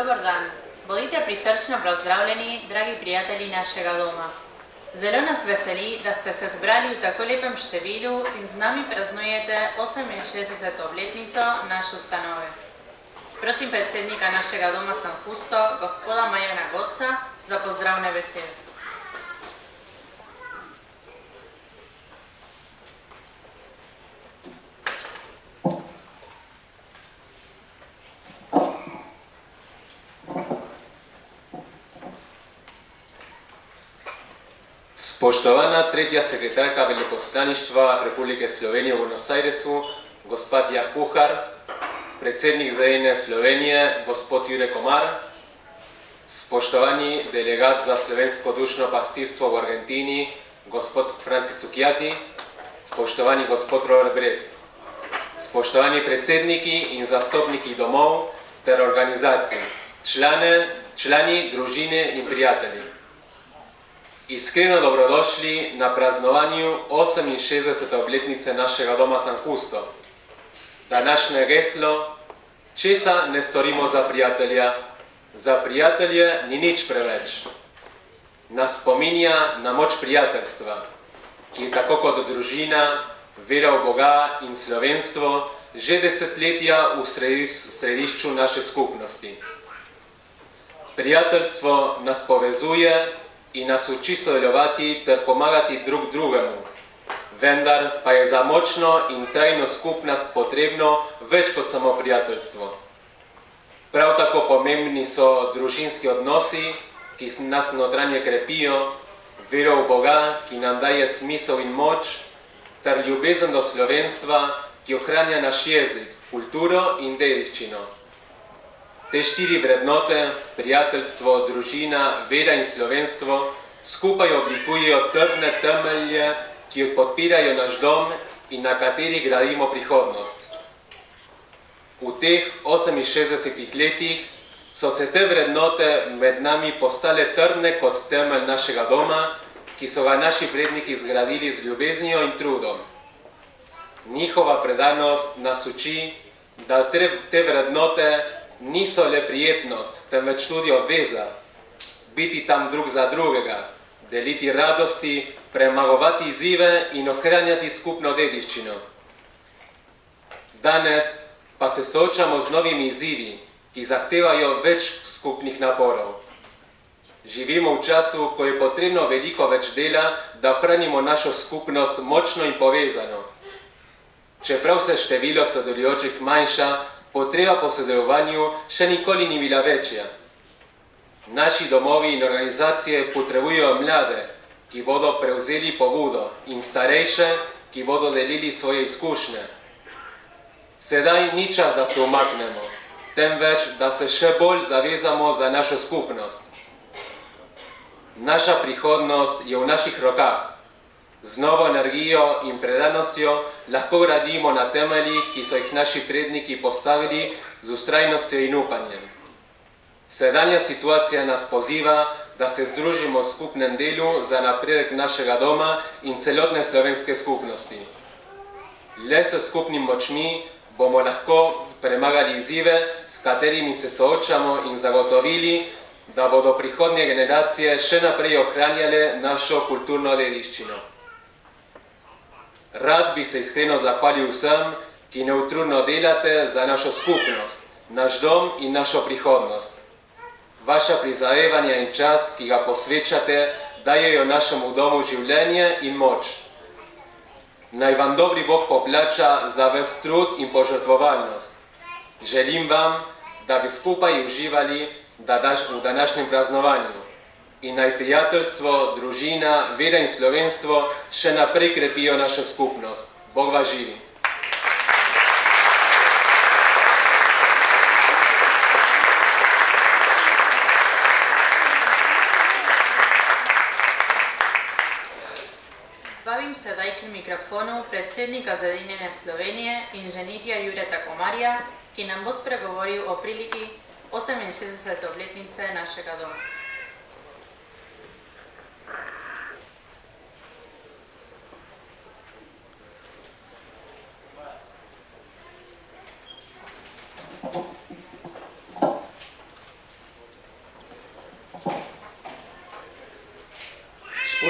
Dobar dan. Bodite prisrčno pozdravljeni, dragi prijatelji našega doma. Zelo nas veseli, da ste se zbrali v tako lepem številu in z nami praznujete 68. obletnico naše ustanove. Prosim predsednika našega doma San Justo, gospoda Marjana Godca, za pozdravne besede. Spoštovana tretja sekretarka Veleposlaništva Republike Slovenije v Buenos Airesu, gospod Jah Puhar, predsednik Zajene Slovenije, gospod Jure Komar, spoštovani delegat za slovensko dušno pastirstvo v Argentini, gospod Franci Cukjati, spoštovani gospod Robert Brest, spoštovani predsedniki in zastopniki domov ter organizacij, člani, družine in prijatelji. Iskreno dobrodošli na praznovanju 68. obletnice našega doma San Justo. Današnje geslo: česa ne storimo za prijatelja? Za prijatelje ni nič preveč. Nas spominja na moč prijateljstva, ki je tako kot družina, vera v Boga in slovenstvo že desetletja v središču naše skupnosti. Prijateljstvo nas povezuje in nas uči sodelovati ter pomagati drug drugemu, vendar pa je za močno in trajno skupnost potrebno več kot samo prijateljstvo. Prav tako pomembni so družinski odnosi, ki nas notranje krepijo, vero v Boga, ki nam daje smisel in moč, ter ljubezen do slovenstva, ki ohranja naš jezik, kulturo in dediščino. Te štiri vrednote, prijateljstvo, družina, vera in slovenstvo, skupaj oblikujejo trdne temelje, ki podpirajo naš dom in na katerih gradimo prihodnost. V teh 68 letih so se te vrednote med nami postale trdne kot temelj našega doma, ki so ga naši predniki zgradili z ljubeznijo in trudom. Njihova predanost nas uči, da te vrednote niso le prijetnost, temveč tudi obveza, biti tam drug za drugega, deliti radosti, premagovati izzive in ohranjati skupno dediščino. Danes pa se soočamo z novimi izzivi, ki zahtevajo več skupnih naporov. Živimo v času, ko je potrebno veliko več dela, da ohranimo našo skupnost močno in povezano. Čeprav se število sodelujočih manjša, potreba po sodelovanju še nikoli ni bila večja. Naši domovi in organizacije potrebujejo mlade, ki bodo prevzeli pobudo, in starejše, ki bodo delili svoje izkušnje. Sedaj ni čas, da se umaknemo, temveč, da se še bolj zavezamo za našo skupnost. Naša prihodnost je v naših rokah. Z novo energijo in predanostjo lahko gradimo na temeljih, ki so jih naši predniki postavili z vztrajnostjo in upanjem. Sedanja situacija nas poziva, da se združimo v skupnem delu za napredek našega doma in celotne slovenske skupnosti. Le s skupnimi močmi bomo lahko premagali izzive, s katerimi se soočamo, in zagotovili, da bodo prihodnje generacije še naprej ohranjale našo kulturno dediščino. Rad bi se iskreno zahvalil vsem, ki neutrudno delate za našo skupnost, naš dom in našo prihodnost. Vaša prizadevanja in čas, ki ga posvečate, dajejo našemu domu življenje in moč. Naj vam dobri Bog poplača za ves trud in požrtvovalnost. Želim vam, da bi skupaj uživali v današnjem praznovanju. In naj prijateljstvo, družina, vera in slovenstvo še naprej krepijo našo skupnost. Bog vas živi. Vabim sedaj k mikrofonu predsednika Zedinjene Slovenije, inženirja Jureta Komarja, ki nam bo spregovoril o priliki 68. obletnice našega doma.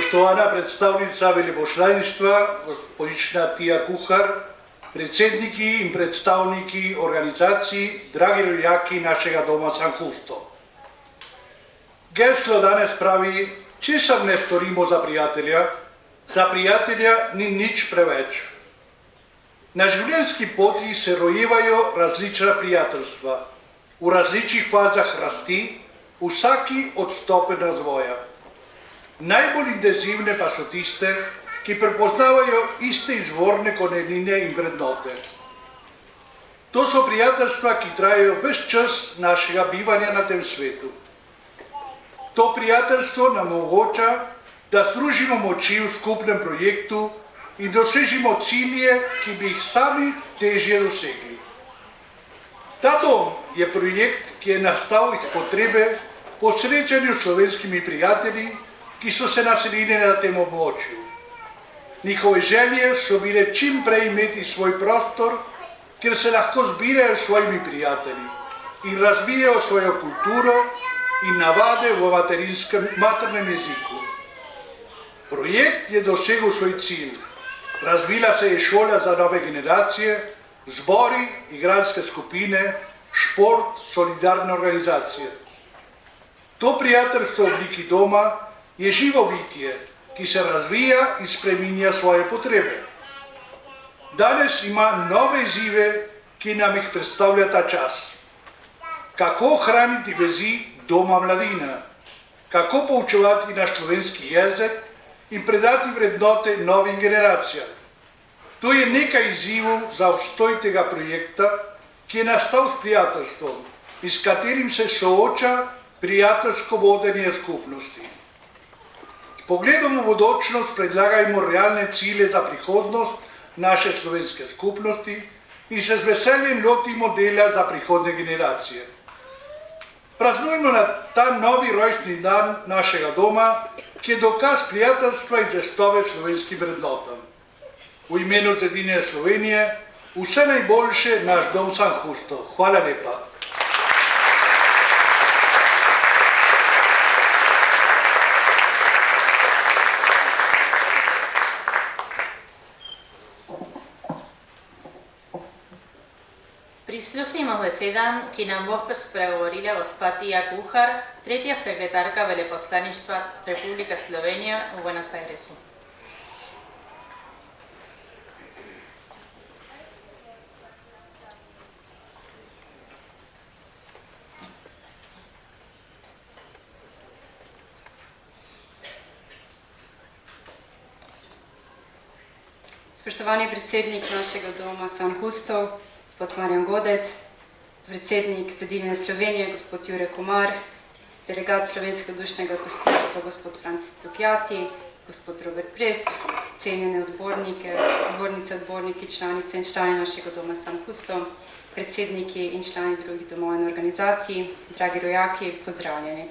spoštovana predstavnica veleposlaništva, gospodična Tija Kuhar, predsedniki in predstavniki organizacij, dragi rojaki našega doma San Justo. Geslo danes pravi, česar ne storimo za prijatelja ni nič preveč. Na življenjski poti se rojevajo različna prijateljstva, v različnih fazah rasti, vsaki odstopen razvoja. Najbolj intenzivne pa so tiste, ki prepoznavajo iste izvorne korenine in vrednote. To so prijateljstva, ki trajajo ves čas našega bivanja na tem svetu. To prijateljstvo nam omogoča, da združimo moči v skupnem projektu in dosežemo cilje, ki bi jih sami težje dosegli. Ta dom je projekt, ki je nastal iz potrebe po srečanju s slovenskimi prijatelji, ki so se naselili na tem območju. Njihove želje so bile čim prej imeti svoj prostor, kjer se lahko zbirajo s svojimi prijatelji in razvijajo svojo kulturo in navade v maternem jeziku. Projekt je dosegel svoj cilj. Razvila se je šola za nove generacije, zbori, igralske skupine, šport, solidarne organizacije. To prijateljstvo v obliki doma je živo bitje, ki se razvija in spreminja svoje potrebe. Danes ima nove izzive, ki nam jih predstavlja ta čas. Kako ohraniti vezi doma mladina, kako poučevati naš slovenski jezik in predati vrednote novim generacijam. To je nekaj izzivov za obstoj tega projekta, ki je nastal s prijateljstvom in s katerim se sooča prijateljsko vodenje skupnosti. S pogledom v bodočnost predlagajmo realne cilje za prihodnost naše slovenske skupnosti in se z veseljem lotimo dela za prihodnje generacije. Praznujmo na ta novi rojstni dan našega doma, ki je dokaz prijateljstva in zvestobe slovenskim vrednotam. V imenu Zedinjene Slovenije vse najboljše naš dom San Justo. Hvala lepa. Prisluhnimo besedam, ki nam bo spregovorila gospa Tija Kuhar, tretja sekretarka veleposlaništva Republike Slovenije v Buenos Airesu. Spoštovani predsednik našega doma San Justo, gospod Marjan Godec, predsednik Zedinjene Slovenije, gospod Jure Komar, delegat Slovenskega dušnega gostinstva, gospod Franci Tukjati, gospod Robert Prest, cenjene odborniki, članice in člani našega doma San Justo, predsedniki in člani drugih domov in organizacij, dragi rojaki, pozdravljeni.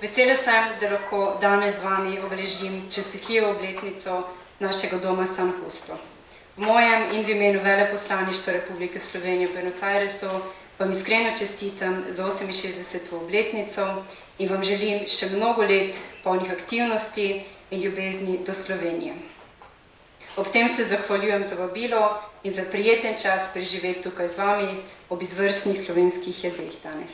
Vesela sem, da lahko danes z vami obeležim častitljivo obletnico našega doma San Justo. V mojem in v imenu veleposlaništva Republike Slovenije v Buenos Airesu vam iskreno čestitam za 68. obletnico in vam želim še mnogo let polnih aktivnosti in ljubezni do Slovenije. Ob tem se zahvaljujem za vabilo in za prijeten čas preživeti tukaj z vami ob izvrstnih slovenskih jedeh danes.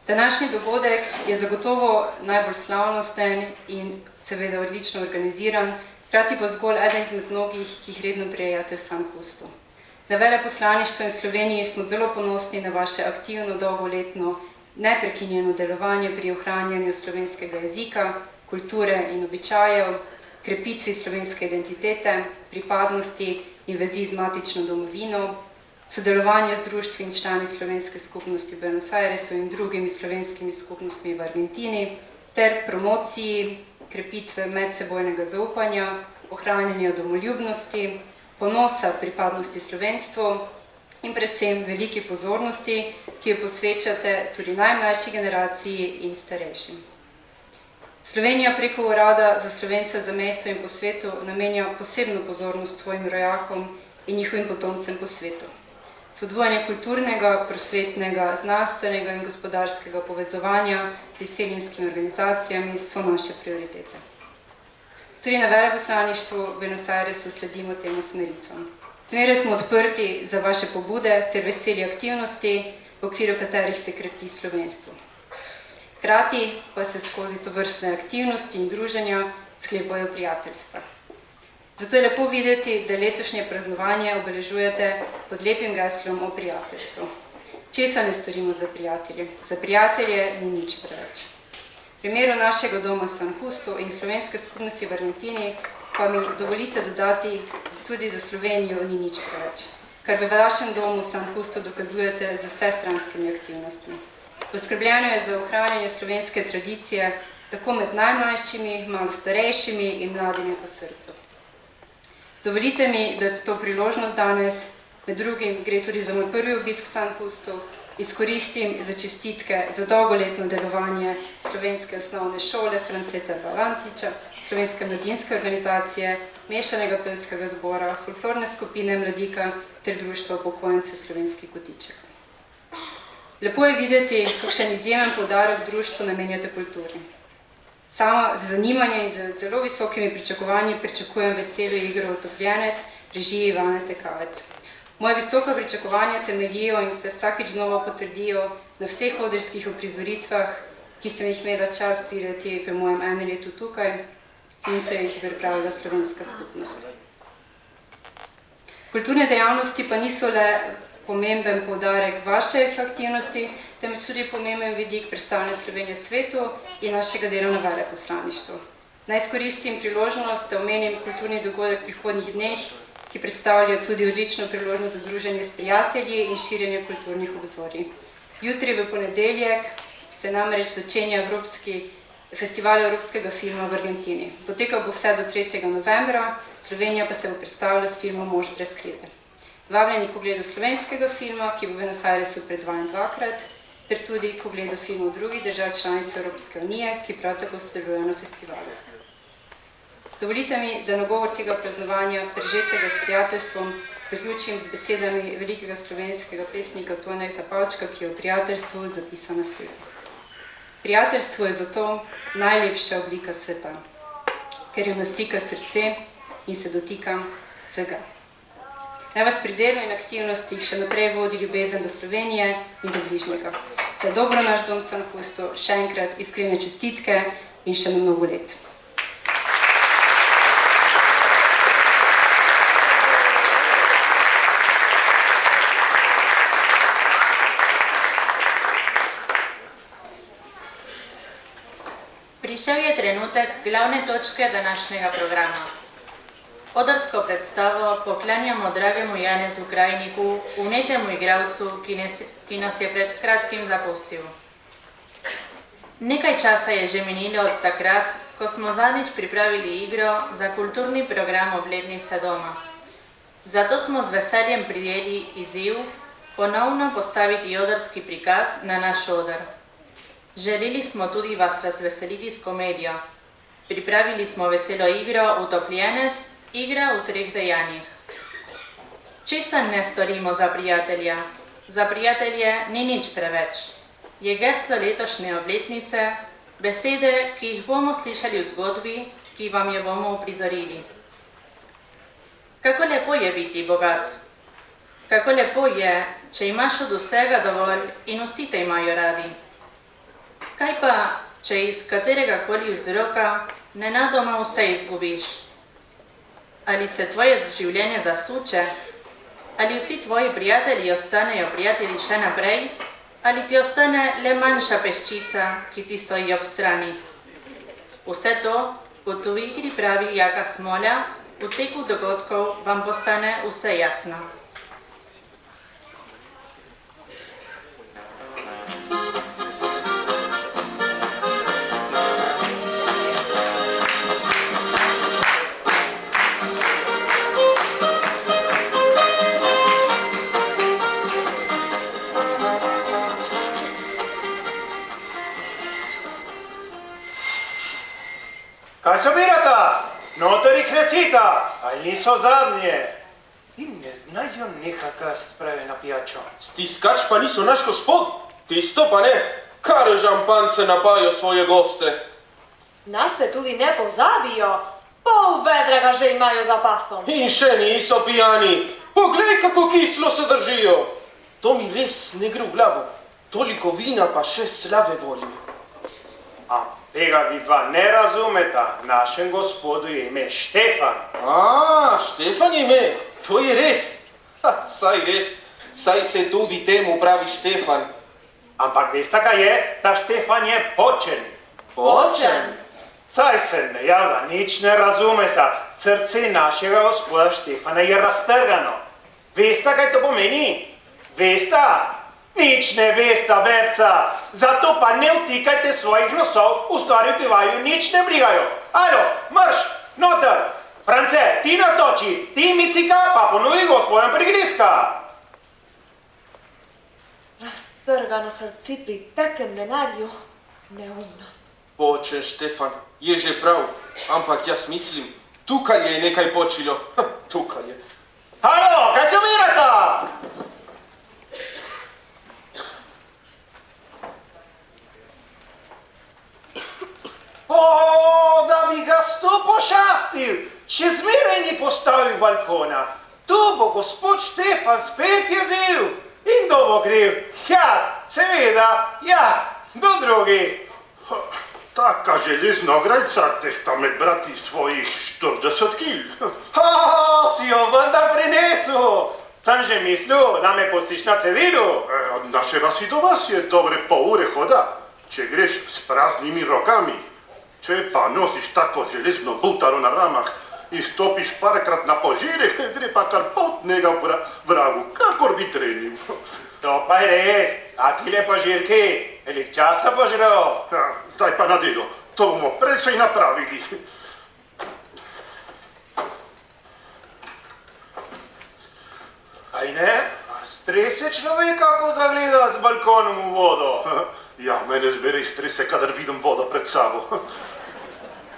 Današnji dogodek je zagotovo najbolj slavnosten in seveda odlično organiziran, hkrati pa zgolj eden izmed mnogih, ki jih redno prejete v San Justo. Na veleposlaništvu in Sloveniji smo zelo ponosni na vaše aktivno, dolgoletno, neprekinjeno delovanje pri ohranjanju slovenskega jezika, kulture in običajev, krepitvi slovenske identitete, pripadnosti in vezi z matično domovino, sodelovanje z društvi in člani slovenske skupnosti v Buenos Airesu in drugimi slovenskimi skupnostmi v Argentini, ter promociji, krepitve medsebojnega zaupanja, ohranjanja domoljubnosti, ponosa pripadnosti slovenstvu in predvsem veliki pozornosti, ki jo posvečate tudi najmlajši generaciji in starejšim. Slovenija preko Urada za Slovence v zamejstvu in po svetu namenja posebno pozornost svojim rojakom in njihovim potomcem po svetu. S spodbujanje kulturnega, prosvetnega, znanstvenega in gospodarskega povezovanja z izseljenskimi organizacijami so naše prioritete. Tudi na veleposlaništvu v Buenos Airesu sledimo tem usmeritvam. Zmeraj smo odprti za vaše pobude ter veseli aktivnosti, v okviru katerih se krepi slovenstvo. Hkrati pa se skozi tovrstne aktivnosti in druženja sklepajo prijateljstva. Zato je lepo videti, da letošnje praznovanje obeležujete pod lepim geslom o prijateljstvu. Česa ne storimo za prijatelje? Za prijatelje ni nič preveč. V primeru našega doma San Justo in slovenske skupnosti v Argentini pa mi dovolite dodati, tudi za Slovenijo ni nič preveč, kar v vašem domu San Justo dokazujete z vsestranskimi aktivnostmi. Poskrbljeno je za ohranjanje slovenske tradicije tako med najmlajšimi, malo starejšimi in mladimi po srcu. Dovolite mi, da to priložnost danes, med drugim gre tudi za moj prvi obisk San Justo, izkoristim za čestitke za dolgoletno delovanje slovenske osnovne šole Franceta Balantiča, slovenske mladinske organizacije, mešanega pevskega zbora, folklorne skupine Mladika ter društva Upokojence Slovenski kotiček. Lepo je videti, kakšen izjemen poudarek društvu namenjate kulturi. Sama z zanimanjem in z zelo visokimi pričakovanji pričakujem veselo igro Utopljenec režiji Ivane Tekavec. Moje visoka pričakovanja temeljijo in se vsakič znova potrdijo na vseh odrskih uprizoritvah, ki sem jih imela čast videti v mojem enem letu tukaj in se jih pripravila slovenska skupnost. Kulturne dejavnosti pa niso le pomemben poudarek vaših aktivnosti, temveč tudi pomemben vidik predstavljanja Slovenije v svetu in našega dela na veleposlaništvu. Naj izkoristim priložnost, da omenim kulturni dogodek v prihodnjih dneh, ki predstavlja tudi odlično priložnost za druženje s prijatelji in širjenje kulturnih obzorij. Jutri v ponedeljek se namreč začenja festival evropskega filma v Argentini. Potekal bo vse do 3. novembra, Slovenija pa se bo predstavila s filmom Mož brez krede. Vabljeni k ogledu slovenskega filma, ki bo v Buenos Airesu predvajan dvakrat, ter tudi k ogledu filmov drugih držav članic Evropske unije, ki prav tako sodelujejo na festivalu. Dovolite mi, da nagovor tega praznovanja, prežetega s prijateljstvom, zaključim z besedami velikega slovenskega pesnika Toneta Pavčka, ki je v prijateljstvu zapisana slika. Prijateljstvo je zato najlepša oblika sveta, ker jo naslika srce in se dotika vsega. Naj vas pri delu in aktivnostih še naprej vodi ljubezen do Slovenije in do bližnjega. Vse dobro naš dom San Justo, še enkrat iskrene čestitke in še na mnogo let. Prišel je trenutek glavne točke današnjega programa. Odrsko predstavo poklanjamo dragemu Janezu Krajniku, vnetemu igralcu, ki nas je pred kratkim zapustil. Nekaj časa je že minilo od takrat, ko smo zadnjič pripravili igro za kulturni program obletnice doma. Zato smo z veseljem prijeli izziv ponovno postaviti odrski prikaz na naš odr. Želeli smo tudi vas razveseliti s komedijo. Pripravili smo veselo igro Utopljenec, igra v 3 dejanjih. Česa ne storimo za prijatelja? Za prijatelje ni nič preveč. Je geslo letošnje obletnice, besede, ki jih bomo slišali v zgodbi, ki vam jo bomo uprizorili. Kako lepo je biti bogat. Kako lepo je, če imaš od vsega dovolj in vsi te imajo radi. Kaj pa, če iz katerega koli vzroka nenadoma vse izgubiš? Ali se tvoje življenje zasuče? Ali vsi tvoji prijatelji ostanejo prijatelji še naprej? Ali ti ostane le manjša peščica, ki ti stoji ob strani? Vse to, kot v igri pravi Jaka Smolja, v teku dogodkov vam postane vse jasno. Kaj se birata? Noter jih nesita, ali niso zadnje? In ne Naj jo neha, kaj se spravi na pijačo. Stiskač pa niso naš gospod, tisto pa ne. Kar žampance napajo svoje goste. Nas se tudi ne pozabijo, pol vedra ga že imajo za pasom. In še niso pijani. Poglej, kako kislo se držijo. To mi res ne gre v glavo. Toliko vina pa še slave volje. A tega vidva ne razumeta, našem gospodu je ime Štefan. Štefan je ime, to je res. Saj res, saj se tudi temu pravi Štefan. Ampak veste kaj je, ta Štefan je počen. Počen? Saj se ne javlja, nič ne razumeta, srce našega gospoda Štefana je raztrgano. Veste kaj to pomeni? Veste? Nič ne veste, verca, zato pa ne vtikajte svojih nosov, v stvari v pivaju nič ne brigajo. Alo, marš, noter, France, ti natoči, ti micika, pa ponudi gospodem prigrizka. Raztrgano srce pri takem denarju, neumnost. Počen Štefan, je že prav, ampak jaz mislim, tukaj je nekaj počilo. Tukaj je. Alo, kaj se umirata? Da bi ga sto pošastil, še zmeraj ni postavil balkona. Tu bo gospod Štefan spet jezel. In kdo bo kriv? Jaz, seveda, jaz, kdo drugi? Taka železna ograjca tehta med brati svojih 40 kil. Si jo vendar prinesel. Sem že mislil, da me pustiš na cedilu. Od našega si do vas je dobre pol ure hoda, če greš s praznimi rokami. Če pa nosiš tako železno butaro na ramah in stopiš parkrat na požirek, gre pa kar potnega vragu, kakor bi trenil. To pa je res, takile požirki, velik časa požral. Zdaj pa na delo, to bomo precej napravili. Aj ne? Strese človeka, ko zagleda z balkonom v vodo. Ja, mene zmeraj strese, kadar vidim vodo pred sabo.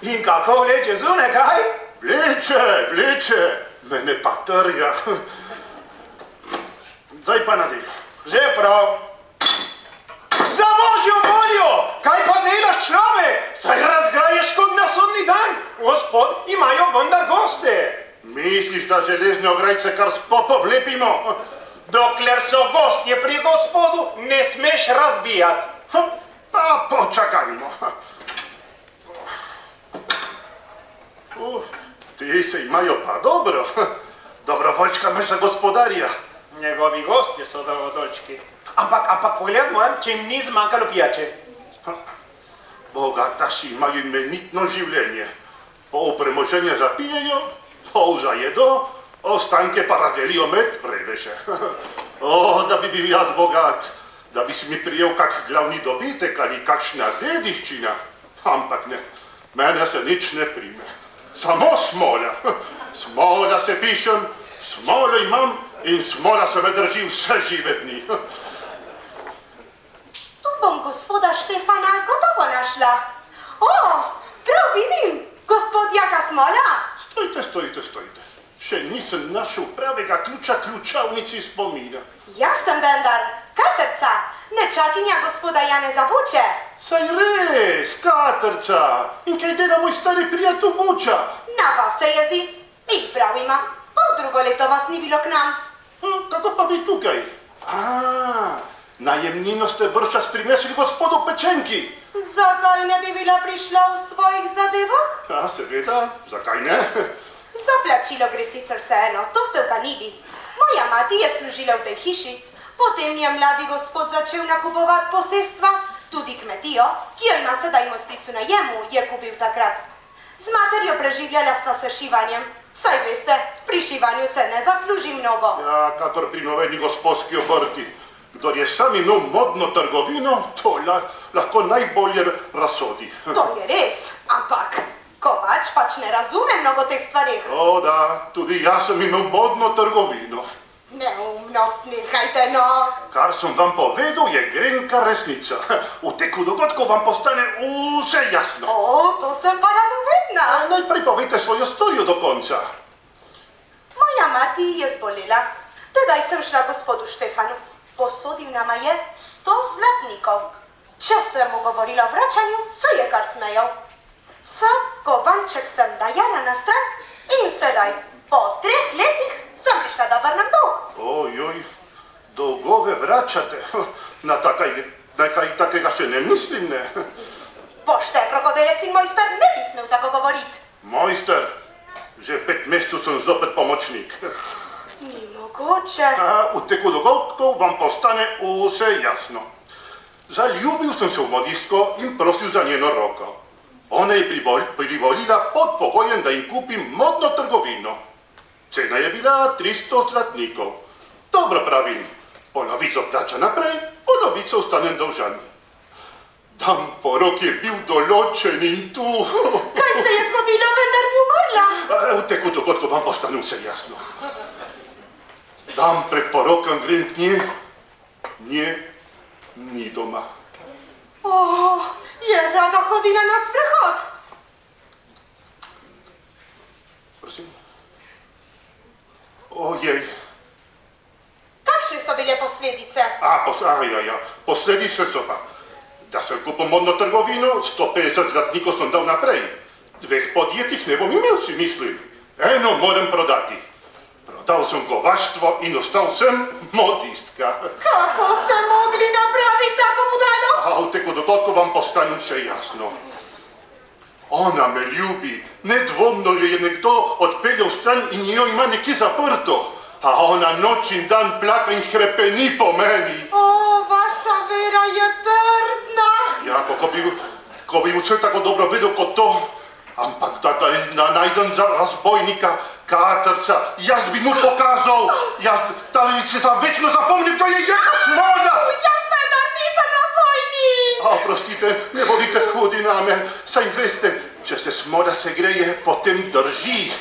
In kako vleče zune, kaj? Vleče, mene pa trga. Zdaj pa na delo. Že prav. Za božjo voljo, kaj pa delaš človek? Saj razgraješ kot na sodni dan. Gospod, imajo vendar goste. Misliš, da železne ograjce kar s popom lepimo? Dokler so gostje pri gospodu, ne smeš razbijati. Pa počakajmo. Ti se imajo pa dobro. Dobrovoljčka imaš za gospodarja. Njegovi gostje so dobrodošli. Ampak pogled moram, če jim ni zmanjkalo pijače. Bogataši imajo imenitno življenje. Pol premoženja zapijejo, pol zajedo, ostanke pa razdelijo med preveše. Da bi bil jaz bogat, da bi si mi prijel kak glavni dobitek ali kakšna dediščina. Ampak ne, mene se nič ne prime. Samo smola. Smola se pišem, smolo imam in smola se me drži vse žive dni. Tu bom gospoda Štefana gotovo našla. Prav vidim, gospod Jaka Smola. Stojite. Še nisem našel pravega ključa ključavnici spomina. Jaz sem vendar Katrca, nečakinja gospoda Janeza Buče. Saj res, Katrca. In kaj dela moj stari prijatelj Buča? Na vas se jezi in prav ima, pol drugo leto vas ni bilo k nam. Kako pa vi tukaj? Najemnino ste brščas prinesli gospodu Pečenki. Zakaj ne bi bila prišla v svojih zadevah? Seveda, zakaj ne? Za plačilo gre sicer vseeno, to ste v Kanidi. Moja mati je služila v tej hiši, potem je mladi gospod začel nakupovati posestva, tudi kmetijo, ki jo ima sedaj mosticu na jemu, je kupil takrat. Z materjo preživljala sva se šivanjem, saj veste, pri šivanju se ne zasluži mnogo. Ja, kakor pri noveni gospodski obrti. Kdor je sam imel modno trgovino, to lahko najbolje razsodi. To je res, ampak Kovač pač ne razume mnogo teh stvari. O da, tudi jaz sem imel modno trgovino. Neumnost, nehajte no. Kar sem vam povedal, je grenka resnica. V teku dogodkov vam postane vse jasno. To sem pa radovedna. Najprej povejte svojo storijo do konca. Moja mati je zbolela, Tedaj sem šla gospodu Štefanu. Posodil nama je 100 zlatnikov. Če sem mu govorila o vračanju, se je kar smejal. Sam kovanček sem dajala na stran in sedaj, po 3 letih, sem prišla, da vrnem dolg. Ojoj, dolgove vračate. Na kaj takega še ne mislim, ne? Pošten rokodelec in mojster ne bi smel tako govoriti. Mojster, že 5 mesecev sem zopet pomočnik. Ni mogoče. V teku dogodkov vam postane vse jasno. Zaljubil sem se v modistko in prosil za njeno roko. Ona je privolila pod pogojem, da jim kupim modno trgovino. Cena je bila 300 zlatnikov. Dobro pravim, polovico plača naprej, polovico ostanem dolžan. Dan porok je bil določen in tu... Kaj se je zgodilo, vendar ni umrla? V teku dogodkov vam postane vse jasno. Dan pred porokom grem k nje, nje ni doma. Je rada hodila na sprehod. Prosim? Ojej. Kakšne so bile posledice? Posledice so pa. Da sem kupil modno trgovino, 150 zlatnikov sem dal naprej. 2 podjetjih ne bom imel, si mislim. Eno moram prodati. Prodal sem govaštvo in ostal sem modistka. Kako ste mogli napraviti tako budalost? V teku dogodkov vam postane vse jasno. Ona me ljubi, nedvomno jo je nekdo odpeljal stran in jo ima nekje zaprto. A ona noč in dan plaka in hrepeni po meni. Vaša vera je trdna. Ja, ko bi vse tako dobro vedel kot to, ampak da najdem za razbojnika Katrca, jaz bi mu pokazal, da bi se za večno zapomnil, to je jedna smola. Jaz vendar nisem razbojnik. Oprostite, ne bodite hudi name, saj veste, če se smola segreje, potem drži.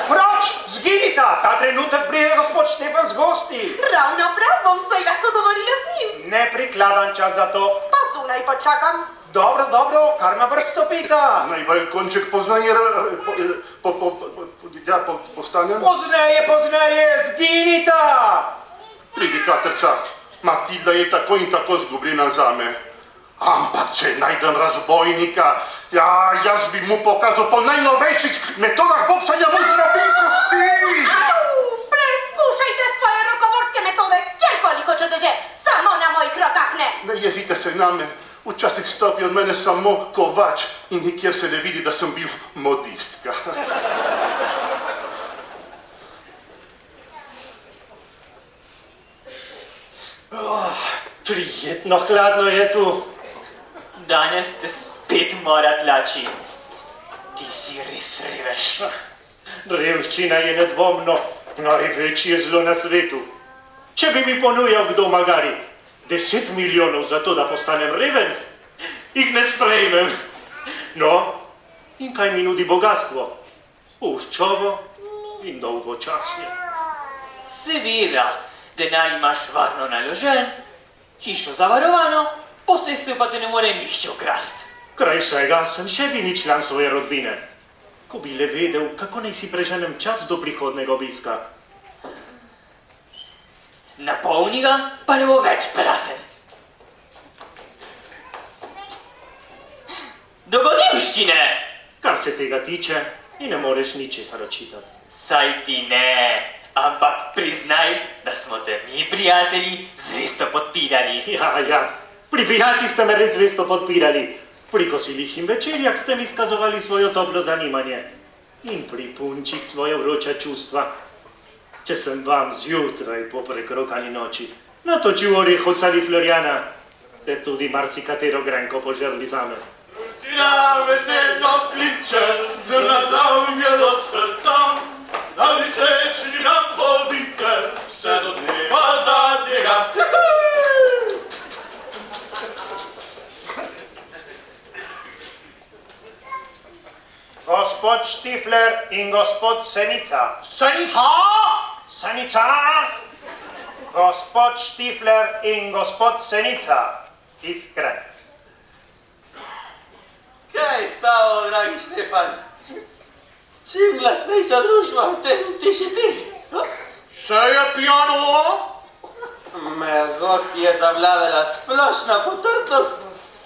Proč, zginita, ta trenutek pride gospod Štefan z gosti. Ravno prav, bom zdaj lahko govorila z njim. Ne prikladan čas za to. Pa zunaj počakam. Dobro, kar na vrh stopita. Najbolj konček poznaje, postanem. Pozneje, zginita. Pridi, Katrca, Matilda je tako in tako zgubljena zame. Ampak če najdem razbojnika, jaz bi mu pokazal po najnovejših metodah boksanja mu zdravil kosti. Preskušajte svoje rokoborske metode, kjerkoli hočete že, samo na mojih rokah ne. Ne jezite se name, včasih stopi od mene samo kovač in nikjer se ne vidi, da sem bil modistka. Prijetno hladno je tu. Danes te spet mora tlači. Ti si res reveš. Revščina je nedvomno največje zlo na svetu. Če bi mi ponujal kdo magari 10 milijonov za to, da postanem reven, jih ne sprejmem. No, in kaj mi nudi bogatstvo? Puščovo in dolgočasje. Seveda, denar imaš varno naložen, hišo zavarovano, posestvo pa te ne more nihče ukrast. Kraj vsega sem še edini član svoje rodbine. Ko bi le vedel, kako naj si preženem čas do prihodnega obiska. Napolni ga, pa ne bo več prazen. Dogodivščine! Kar se tega tiče, mi ne moreš ničesar očitati. Saj ti ne, ampak priznaj, da smo te mi, prijatelji, zvesto podpirali. Ja, pribijači ste me res zvesto podpirali. Pri kosilih in večerjah ste mi izkazovali svojo toplo zanimanje. In pri punčih svoje vroče čustva. Če sem vam zjutraj po prekrokani noči natočil oreh od cali Floriana, ste tudi marsikatero grenko požrli zame. Rutina veselno kliče, zrna zdravje do srca, da bi srečni nam bodite, še do dneva zadnjega. Gospod Štifler in gospod Senica. Senica! Gospod Štifler in gospod Senica. Iskren. Kaj stavo, dragi Štefan? Čim glasnejša družba, tem tiši ti. Še je pijano? Me gosti je zavladala splošna potrtost,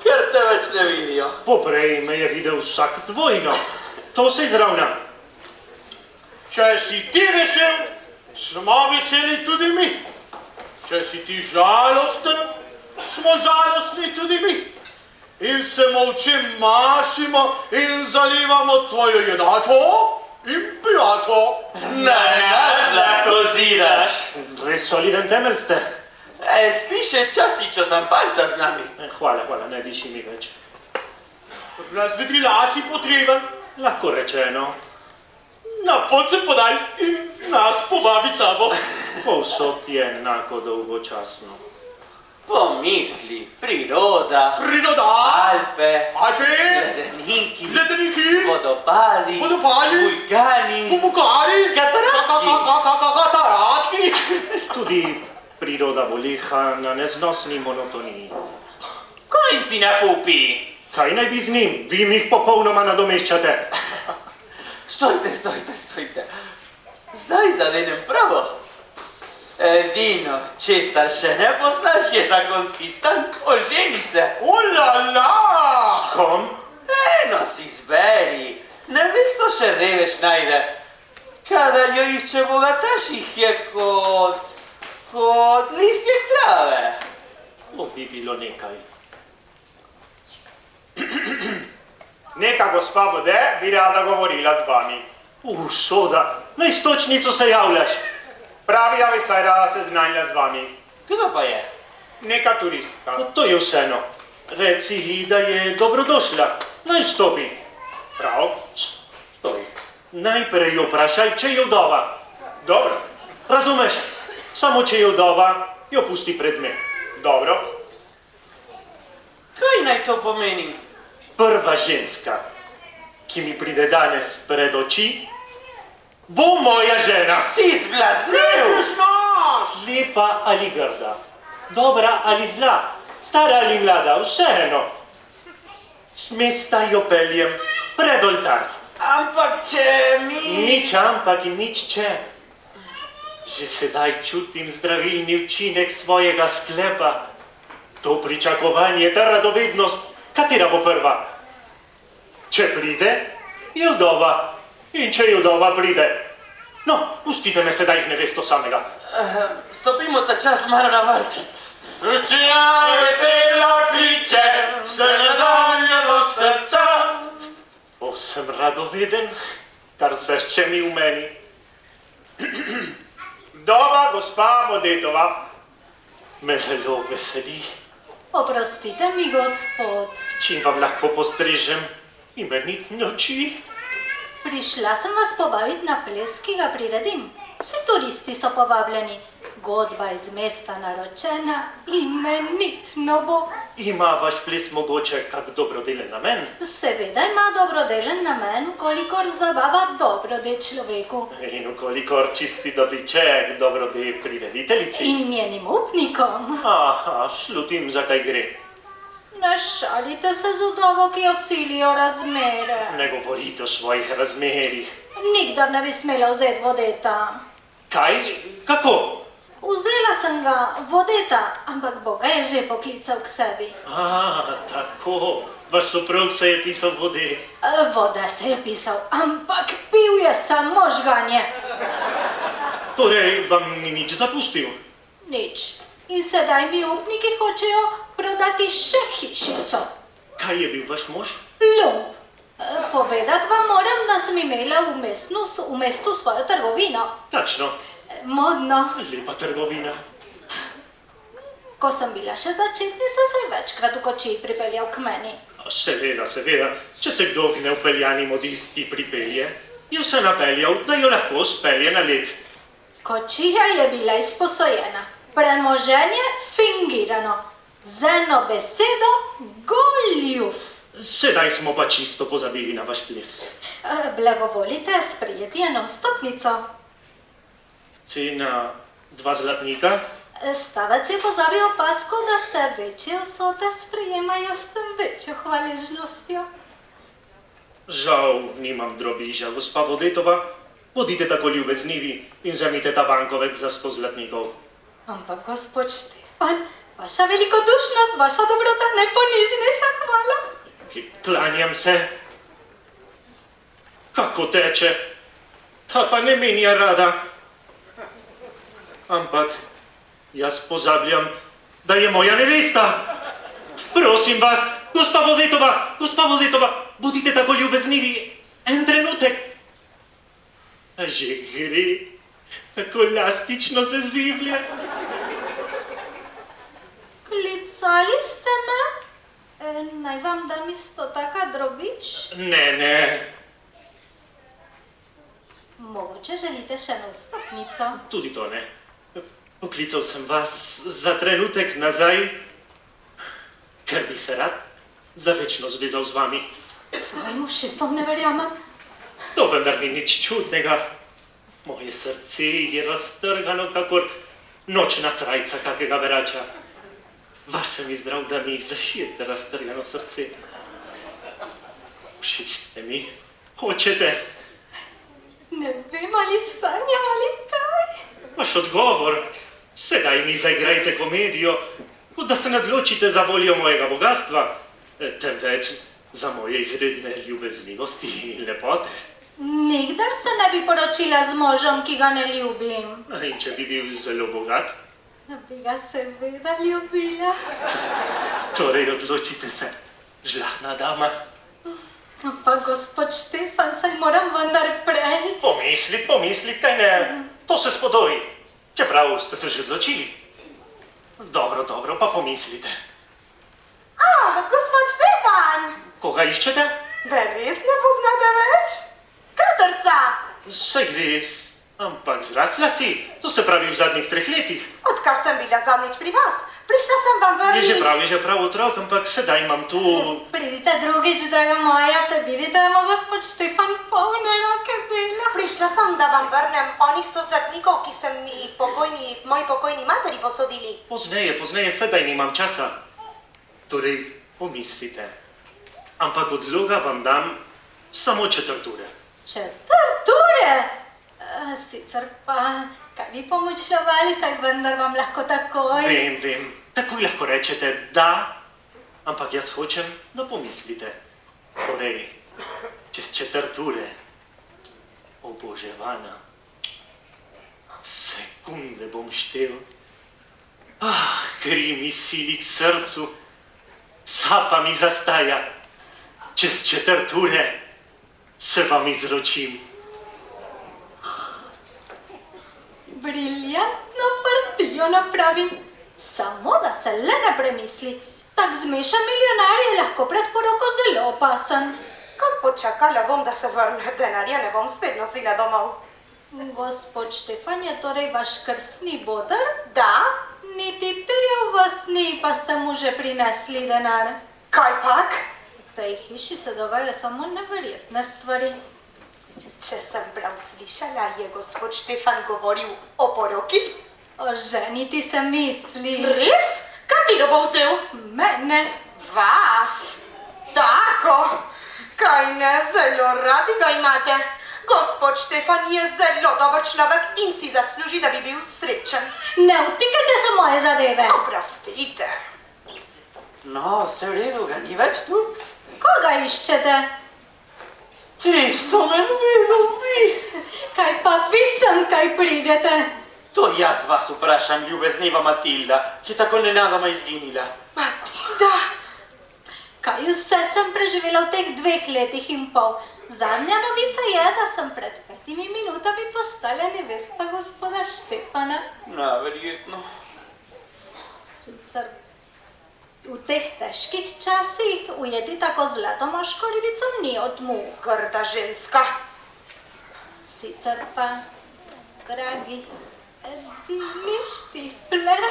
ker te več ne vidijo. Poprej me je videl vsak dvojno. To se izravna. Če si ti vesel, smo veseli tudi mi. Če si ti žalosten, smo žalostni tudi mi. In se molče mašimo in zalivamo tvojo jedačo in pijačo. Naj nas lahko zidaš. Res soliden temelj ste. Spiše časičo šampanjca z nami. Hvala, ne diši mi več. Razvedrilaš si potreben, Lahko rečeno, na pot se podaj in nas povabi sabo. povsod je enako dolgočasno. Pomisli, priroda, Priroda, Alpe, Alpe, ledeniki, ledeniki, vodopadi, Vodopadi, vulkani, Bubukari, Kataratki. Kataratki. Tudi priroda boleha na neznosni monotoniji. Kaj si na pupi? Kaj naj bi z njim? Vi mi jih popolnoma nadomeščate. Stojte. Zdaj zadenem pravo. Edino, česar še ne poznaš, je zakonski stan oženice. Ulala! Kom? Eno si izberi, nevesto še revež najde. Kadar jo išče bogataših, je kot listje trave. To bi bilo nekaj. Neka gospa vode bi rada govorila z vami. Šoda, na istočnico se javljaš. Pravi, ja bi saj rada se znanila z vami. Kdo pa je? Neka turistka. To je vseeno. Reci ji, da je dobrodošla. Naj vstopi. Prav? Stoj. Najprej jo vprašaj, če je vdova. Dobro. Razumeš? Samo če je vdova, jo pusti pred me. Dobro. Kaj naj to pomeni? Prva ženska, ki mi pride danes pred oči, bo moja žena. Si zblaznil? Lepa ali grda, dobra ali zla, stara ali mlada, vseeno. S mesta jo peljem pred oltar. Ampak če mi... Nič ampak in nič če. Že sedaj čutim zdravilni učinek svojega sklepa. To pričakovanje, ta radovednost, katera bo prva? Če pride, je vdova. In če je vdova pride. No, pustite me sedaj z nevesto samega. Stopimo ta čas malo na vrt. Hristina vesela kliče, se ne zavlja do srca. Bo sem radoveden, kar svešče mi v meni. Vdova gospa Vodetova me zelo veseli. Oprostite mi, gospod. Čim vam lahko postrežem imenitne oči? Prišla sem vas povabiti na ples, ki ga priredim. Vsi turisti so povabljeni. Godba iz mesta naročena, imenitno bo. Ima vaš ples mogoče kak dobrodelen namen? Seveda ima dobrodelen namen, kolikor zabava dobrode človeku. In kolikor čisti dobiček dobrode prirediteljici? In njenim upnikom. Aha, slutim, zakaj gre. Ne šalite se z vdovo, ki jo silijo razmere. Ne govorite o svojih razmerih. Nikdar ne bi smela vzeti Vodeta. Kaj? Kako? Vzela sem ga, Vodeta, ampak Boga je že poklical k sebi. Tako. Vaš soprog se je pisal Vode. Vode se je pisal, ampak pil je samo žganje. Torej, vam ni nič zapustil? Nič. In sedaj mi upniki hočejo prodati še hišico. Kaj je bil vaš mož? Lump. Povedati vam moram, da sem imela v mestu svojo trgovino. Tačno. Modno. Lepa trgovina. Ko sem bila še začetnica, se je večkrat v kočiji pripeljal k meni. Seveda. Če se kdo k neupeljani modistki pripelje, jo se napeljal, da jo lahko spelje na led. Kočija je bila izposojena. Premoženje fingirano. Z eno besedo goljuf. Sedaj smo pa čisto pozabili na vaš ples. Blagovolite sprijeti eno vstopnico. Cena 2 zlatnika? Stavec je pozabil opasko, da se večje vsote sprijemajo s tem večjo hvaležnostjo. Žal nimam drobiža, gospa Vodetova. bodite tako ljubeznivi in vzemite ta bankovec za 100 zlatnikov. Ampak, gospod Štefan, vaša velikodušnost, vaša dobrota, najponižnejša hvala. Klanjam se. Kako teče, ta pa ne menja rada. Ampak jaz pozabljam, da je moja nevesta. Prosim vas, gospa Vozetova, bodite tako ljubeznivi, en trenutek. A že gre, tako elastično se ziblje. Klicali ste me? Naj vam dam isto taka drobiš? Ne, Mogoče želite še eno vstopnico? tudi to ne. Poklical sem vas za trenutek nazaj, ker bi se rad za večno zvezal z vami. Svojim ušesom ne verjamem. To vendar ni nič čudnega. Moje srce je raztrgano, kakor nočna srajca kakega berača. Vas sem izbral, da mi zašijete raztrgano srce. Všeč ste mi. Hočete? Ne vem, ali sanjam ali kaj. Vaš odgovor. Sedaj mi zaigrajte komedijo, kot da se ne odločite za voljo mojega bogatstva, temveč za moje izredne ljubeznivosti in lepote. Nikdar se ne bi poročila z možem, ki ga ne ljubim. In če bi bil zelo bogat, Bi ga seveda ljubila. torej odločite se, žlahna dama. Ampak, gospod Štefan, saj moram vendar prej. Pomisli, kaj ne, to se spodobi, čeprav ste se že odločili. Dobro, pa pomislite. Gospod Štefan! Koga iščete? Da res ne poznate več? Katrca! Saj res, ampak zrasla si, to se pravi v zadnjih 3 letih. Odkar sem bila zadnjič pri vas, prišla sem vam vrnit. Je že prav otrok, ampak sedaj imam tu... Pridite drugič, draga moja, se vidite, da ima gospod Štefan polne roke dela. Prišla sem, da vam vrnem onih 100 zlatnikov, ki sem mi moji pokojni materi posodili. Pozneje, sedaj nimam časa. Torej, pomislite. Ampak odloga vam dam samo 4 ure. 4 ure? Sicer pa, kaj bi pomočljovali, saj vendar vam lahko takoj. Vem, takoj lahko rečete da, ampak jaz hočem, da pomislite. Torej, čez 4 ure, o Bože Vana, sekunde bom štel. Kri mi sili k srcu, sapa mi zastaja. Čez 4 ure se vam izročim. Briljantno partijo napravim. Samo da se le ne premisli. Tak zmešan milijonar je lahko pred poroko zelo opasen. Kar počakala bom, da se vrne, denarja ne bom spet nosila domov. Gospod Štefan je torej vaš krstni boter? Da? Niti terjav vas ni, pa ste mu že prinesli denar. Kaj pak? V tej hiši se dogajajo samo neverjetne stvari. Če sem prav slišala, je gospod Štefan govoril o poroki. Oženiti se misli. Res? Katero bo vzel? Mene. Vas? Tako? Kaj ne, zelo radi ga imate. Gospod Štefan je zelo dober človek in si zasluži, da bi bil srečen. Ne vtikajte se v moje zadeve. Oprostite. No, vse v redu, ga ni več tu? Koga iščete? Tisto me videl vi. Kaj pa vi sem, kaj pridete? To jaz vas vprašam, ljubezniva Matilda, ki je tako nenadoma izginila. Matilda? Kaj vse sem preživela v teh 2 letih in pol? Zadnja novica je, da sem pred 5 minutami postala nevesta gospoda Štefana. Na, verjetno. Sicer v teh težkih časih ujeti tako zlato moško ribico ni od muh. Grda ženska. Sicer pa, dragi, edini Štifler.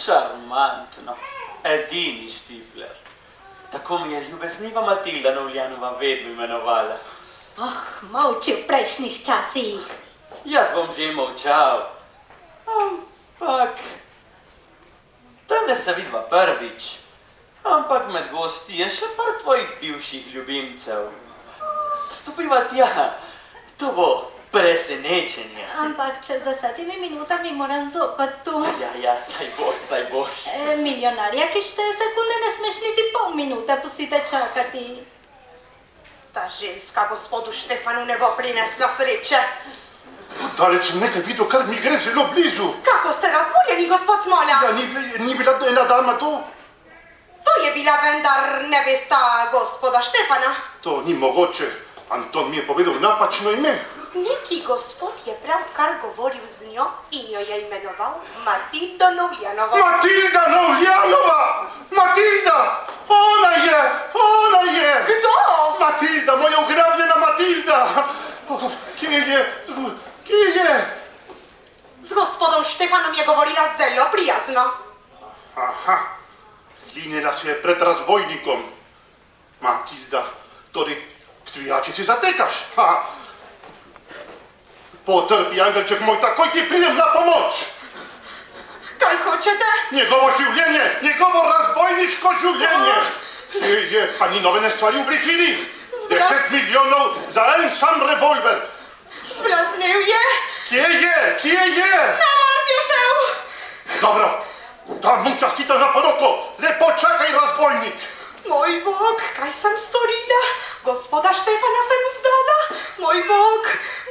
Šarmantno. Edini Štifler. Tako mi je ljubezniva Matilda Novljanova vedno imenovala. Molči v prejšnjih časih. Jaz bom že molčal. Ampak, danes se vidva prvič. Ampak med gosti je še par tvojih bivših ljubimcev. Stopiva tja. To bo presenečenje. Ampak čez 10 minutami moram zopet tu. Ja, saj boš. Milijonarja, ki šteje sekunde, ne smeš niti pol minute pustite čakati. Ta ženska gospodu Štefanu ne bo prinesla sreče. Daleč sem nekaj videl, kar mi gre zelo blizu. Kako ste razbuljeni, gospod Smolja? Ja, ni bila ena dama to? To je bila vendar nevesta gospoda Štefana. To ni mogoče. Anton mi je povedal napačno ime. Neki gospod je pravkar govoril z njo in jo je imenoval Matilda Novljanova. Matilda Novljanova! Matilda! Ona je! Kdo? Matilda, moja ugrabljena Matilda! Kje je? Z gospodom Štefanom je govorila zelo prijazno. Aha, klinila se je pred razbojnikom. Matilda, torej k tvijačici zatekaš. Potrpi, angelček moj, takoj ti pridem na pomoč. Kaj hočete? Njegovo življenje, njegovo razbojniško življenje. Kje je, pa ni novene stvari v bližini? 10 milijonov za en sam revolver. Zblaznel je? Kje je? Na mrt je šel. Dobro, dam mu častitev za poroko. Lepo čakaj, razbojnik. Moj Bog, kaj sem storila? Gospoda Štefana sem izdala. Moj Bog,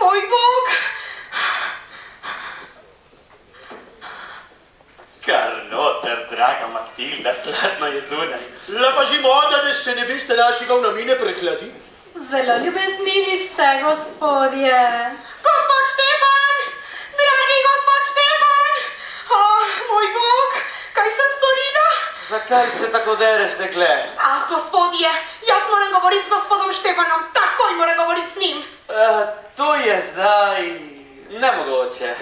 moj Bog. Kar noter, draga Matilda, hladno je zunaj. Lepa že moda, da se nevesta našega v namine prekladi. Zelo ljubeznini ste, gospodje. Gospod Štefan! Dragi gospod Štefan! Moj Bog, kaj sem storila? Zakaj se tako dereš, dekle? Gospodje, jaz moram govoriti z gospodom Štefanom, takoj moram govoriti z njim. To je zdaj nemogoče.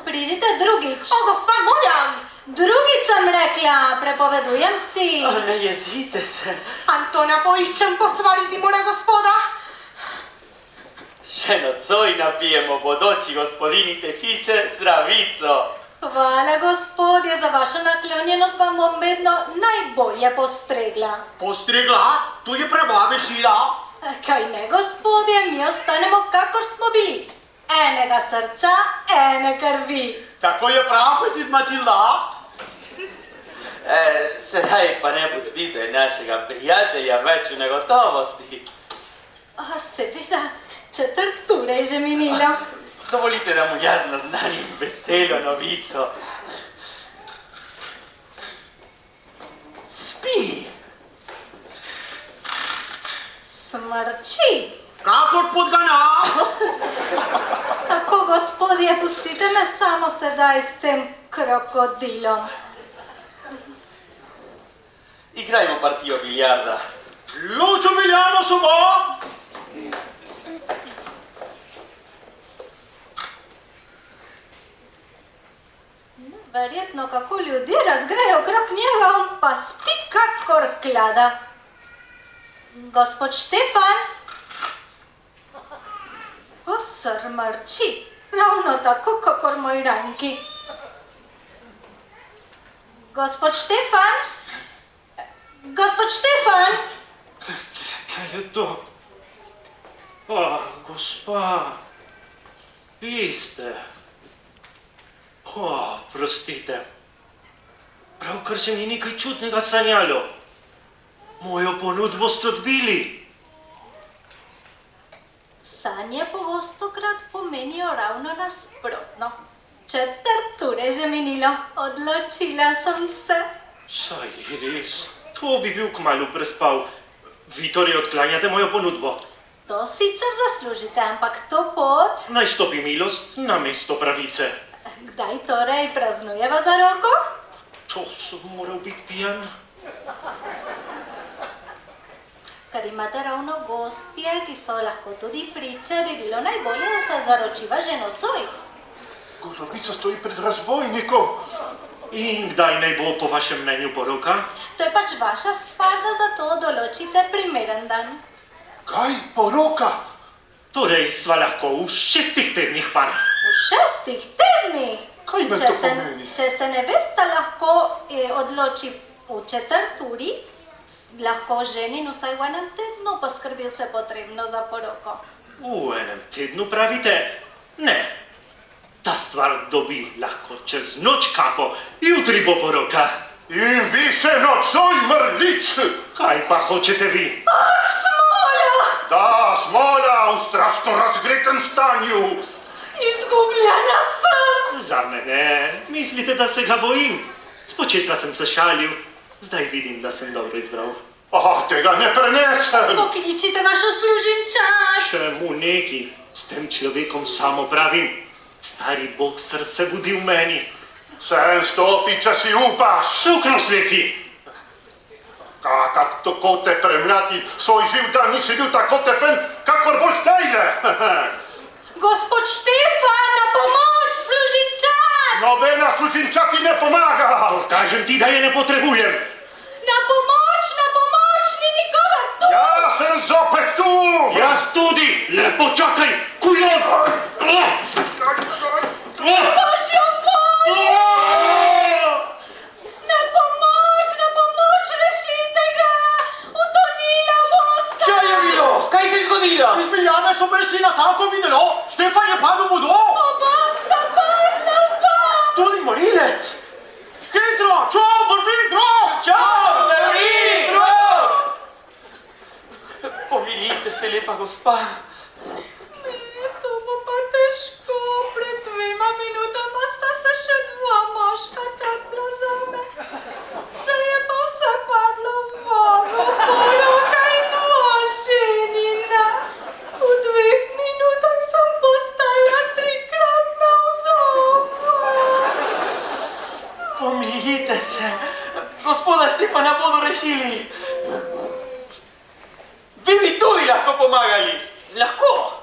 Pridite drugič. Gospa, moram. Drugič sem rekla, prepovedujem si. Ne jezite se. Antona poiščem posvariti mora gospoda. Še nocoj napijemo bodoči gospodini te hiše zdravico. Hvala, gospodje, za vašo naklonjenost vam bom vedno najbolje postregla. Postregla? To je prava beseda. Kaj ne, gospodje, mi ostanemo, kakor smo bili. Enega srca, ene krvi. Tako je prav, petit Matilda. Sedaj pa ne pustite našega prijatelja več v negotovosti. Seveda, četrt ure je že minilo. Dovolite, da mu jaz naznanim veselo novico. Spi! Smrči! Kakor podgana! Tako, gospodje, pustite me samo sedaj s tem krokodilom. Igrajmo partijo biljarda. Lučo Miljano sobo! Verjetno, kako ljudje razgrejo okrog njega, on pa spi kakor klada. Gospod Štefan! Smrči, ravno tako, kakor moj Ranki. Gospod Štefan? Gospod Štefan? Kaj je to? Gospa, vi ste. Prostite. Pravkar se mi nekaj čudnega sanjalo. Mojo ponudbo ste odbili. Sanje pogostokrat pomenijo ravno nasprotno. Četrt ure že minilo, odločila sem se. Saj res, to bi bil kmalu prespal. Vi torej odklanjate mojo ponudbo. To sicer zaslužite, ampak to pot... Naj stopi milost namesto pravice. Kdaj torej praznujeva za roko? To sem moral biti pijan. Ker imate ravno gostje, ki so lahko tudi priče, bi bilo najbolje, da se zaročiva že nocoj. Golobica stoji pred razbojnikom. In kdaj naj bo po vašem mnenju poroka? To je pač vaša stvar, da za to določite primeren dan. Kaj? Poroka? Torej sva lahko v 6 tednih par. V 6 tednih? Kaj me to pomeni? Če se nevesta lahko odloči v četrt uri, lahko ženin vsaj v enem tednu poskrbi vse potrebno za poroko. U enem tednu pravite ne. Ta stvar dobi lahko čez noč kapo, jutri bo poroka. In vi še nocoj mrlič! Kaj pa hočete vi? Ah, smola! Da, smola v strašno razgretem stanju. Izgubljena sem! Za mene, mislite, da se ga bojim? Spočetka sem se šalil, zdaj vidim, da sem dobro izbral. Tega ne prenesem. Pokličite vašo služinčan! Čemu neki? S tem človekom samo pravim. Stari bokser se budi v meni. Sen stopi, če si upaš. Šukno sveci! Kak tako te premljati, svoj živ dan nisi bil tako tepen, kakor boš zdajle. Gospod Štefan, na pomoč, služinčan! Nobena služinča ti ne pomaga. Kažem ti, da je ne potrebujem. Na pomoč, ni nikogar tu! Ja sem zopet tu. Jaz tudi, lepo čakaj, kujon! Božjo voljo! Na pomoč, rešite ga! Utonila bosta! Kaj je bilo? Kaj se je zgodilo? Izpeljane so me si natanko videlo, Štefan je padel v vodo. Bosta padla v pad! Tudi morilec. Hitro, čau, vrvi, drog! Čau, Leonid! Pomirite se, lepa gospa. To bo pa težko, pred 2 minutama sta se še 2 moška takla zame. Zdaj je pa vse padlo v vodo, poroka in oženina. V 2 minutah sem postala 3-krat navzopa. Pomirite se. Gospoda Štefana bodo rešili. Vi bi tudi lahko pomagali. Lahko?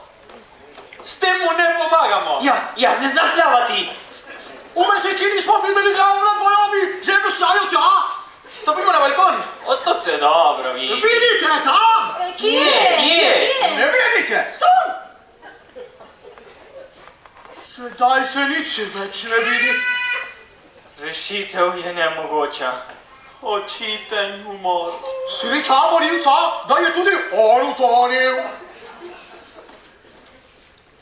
S tem mu ne pomagamo. Ja, jaz ne znam plavati. V mesečini smo videli glavo na dvojovi, že vešajo tja. Stopimo na balkon. To se dobro vidi. Vidite, tam! Kje? Ne vidite? Tam! Sedaj se nič več ne vidi. Rešitev je nemogoča. Očiten umor. Sreča morilca, da je tudi on utonil.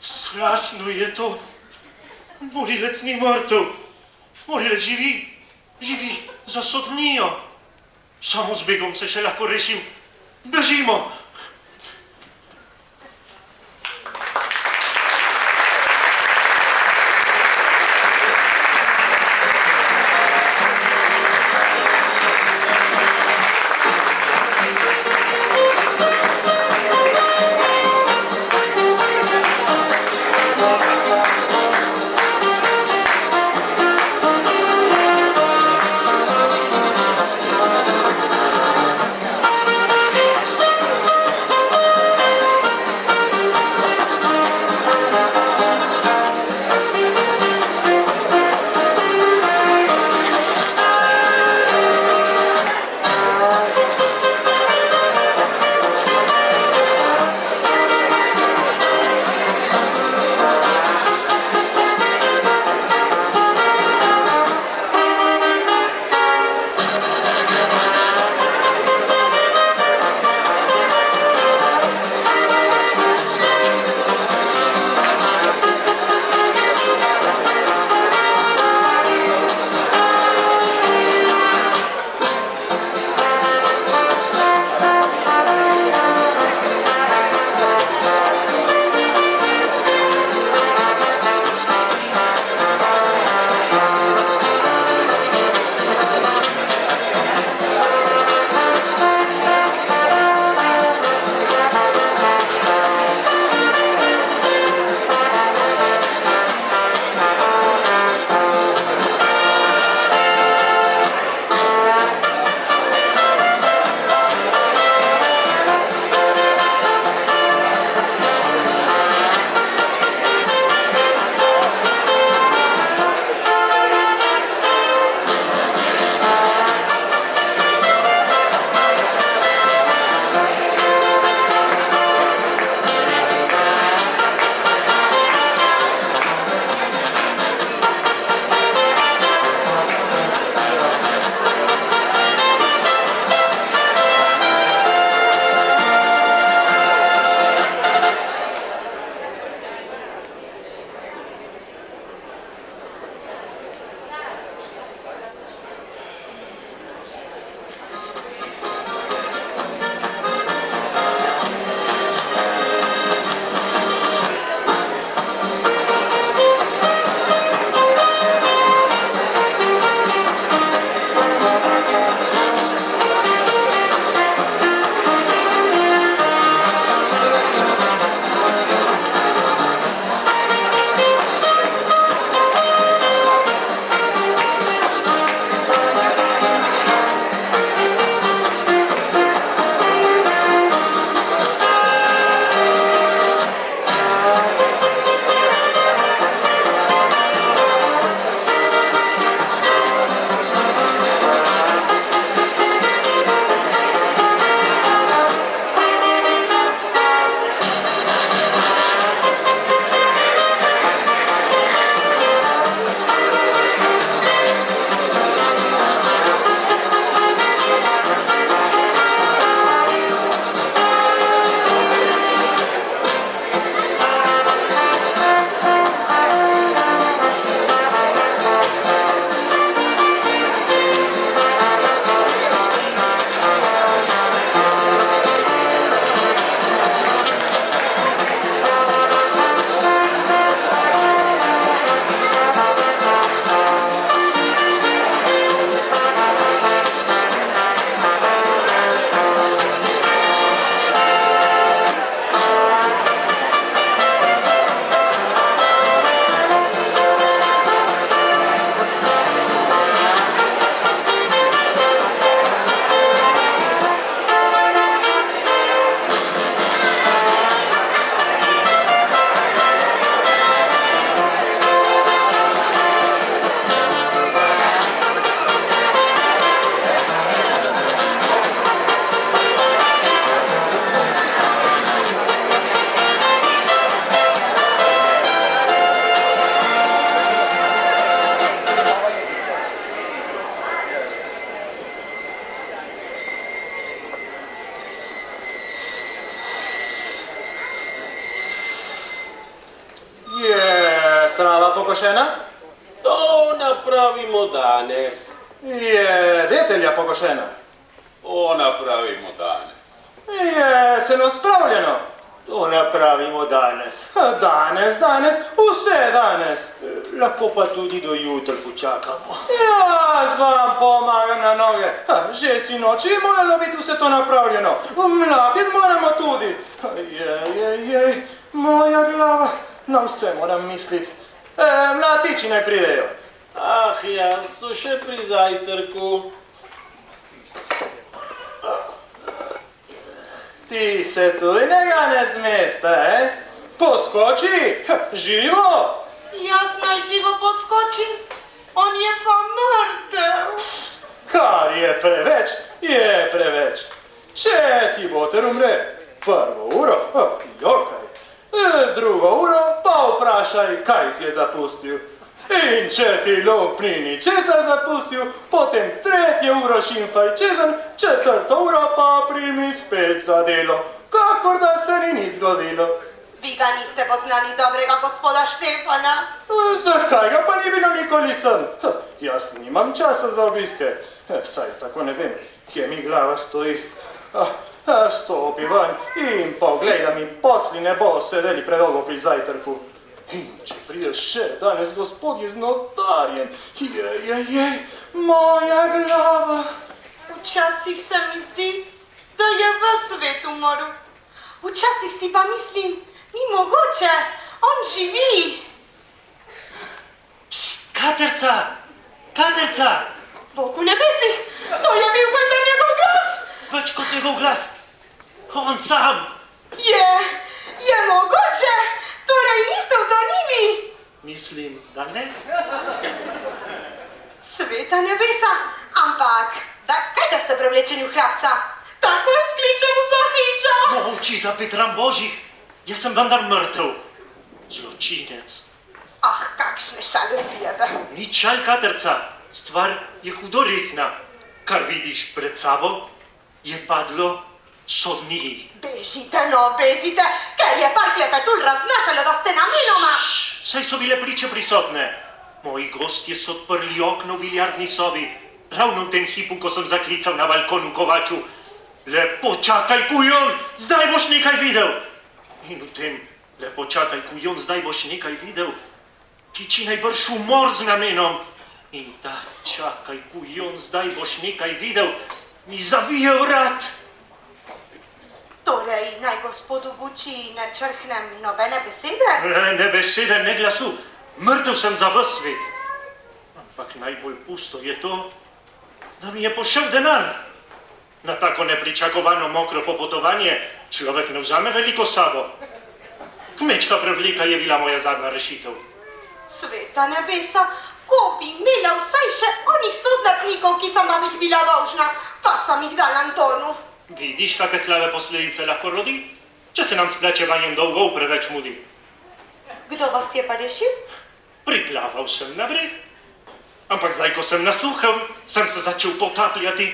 Strašno je to. Morilec ni mrtev. Morilec živi za sodnijo. Samo z begom se še lahko rešim. Bežimo. pokošena? To napravimo danes. Je detelja pokošena? To napravimo danes. Je seno spravljeno? To napravimo danes. Danes, vse danes. Lahko pa tudi do jutra počakamo. Jaz vam pomagam na noge. Že sinoči je moralo biti vse to napravljeno. Mladiti moramo tudi. Moja glava. Na vse moram misliti. Mladiči naj pridejo. Ah ja, so še pri zajtrku. Ti se tudi ne gane z mesta, Poskoči, živo. Jaz naj živo poskočim, on je pa mrtev. Kar je preveč. Če ti boter umre, prvo uro, jokaj. Drugo uro pa vprašaj, kaj ti je zapustil. In če ti lopni ničesar zapustil, potem tretje uro šimfaj čezen, četvrto uro pa primi spet za delo, kakor da se ni nič zgodilo. Vi ga niste poznali dobrega gospoda Štefana? Zakaj ga pa ni bilo nikoli sem? Jaz nimam časa za obiske. Saj tako ne vem, kje mi glava stoji. Stopi ven in poglej, da mi posli ne bo sedeli predolgo pri zajtrku. In če prideš še danes gospodje z notarjem, moja glava. Včasih se mi zdi, da je v svet umrl. Včasih si pa mislim, ni mogoče, on živi. Katerca! Bog v nebesih, to je bil vendar njegov glas. Več kot njegov glas. On sam. Je mogoče, torej niste utonili. Mislim, da ne. Sveta nebesa, ampak, kaj da ste prevlečeni v hlapca? Tako skličem vso hišo. Molči za Petram Božjih, jaz sem vendar mrtev. Zločinec. Kakšne šale zbijate. Ni čaj, Katerca, stvar je hudo resna. Kar vidiš pred sabo, je padlo sodni. Bežite, ker je par klepetul raznašalo, da ste namenoma. Saj so bile priče prisotne. Moji gostje so odprli okno v biljardni sobi, ravno v tem hipu, ko sem zaklical na balkonu Kovaču. Lepo čakaj, kujon, zdaj boš nekaj videl. In v tem, lepo čakaj, kujon, zdaj boš nekaj videl, tiči najbrž umor z namenom. In ta čakaj, kujon, zdaj boš nekaj videl, mi zavije vrat. Torej, naj gospodu Buči ne črhnem nobene besede? Ne besede, ne glasu. Mrtev sem za ves svet. Ampak najbolj pusto je to, da mi je pošel denar. Na tako nepričakovano mokro popotovanje človek ne vzame veliko sabo. Kmečka prevleka je bila moja zadnja rešitev. Sveta nebesa, ko bi imela vsaj še onih 100 zlatnikov, ki sem vam jih bila dolžna, pa sem jih dala Antonu. Vidiš, kakve slabe posledice lahko rodi, če se nam s plačevanjem dolgov preveč mudi. Kdo vas je pa rešil? Priplaval sem na breg, ampak zdaj, ko sem na suhem, sem se začel potapljati.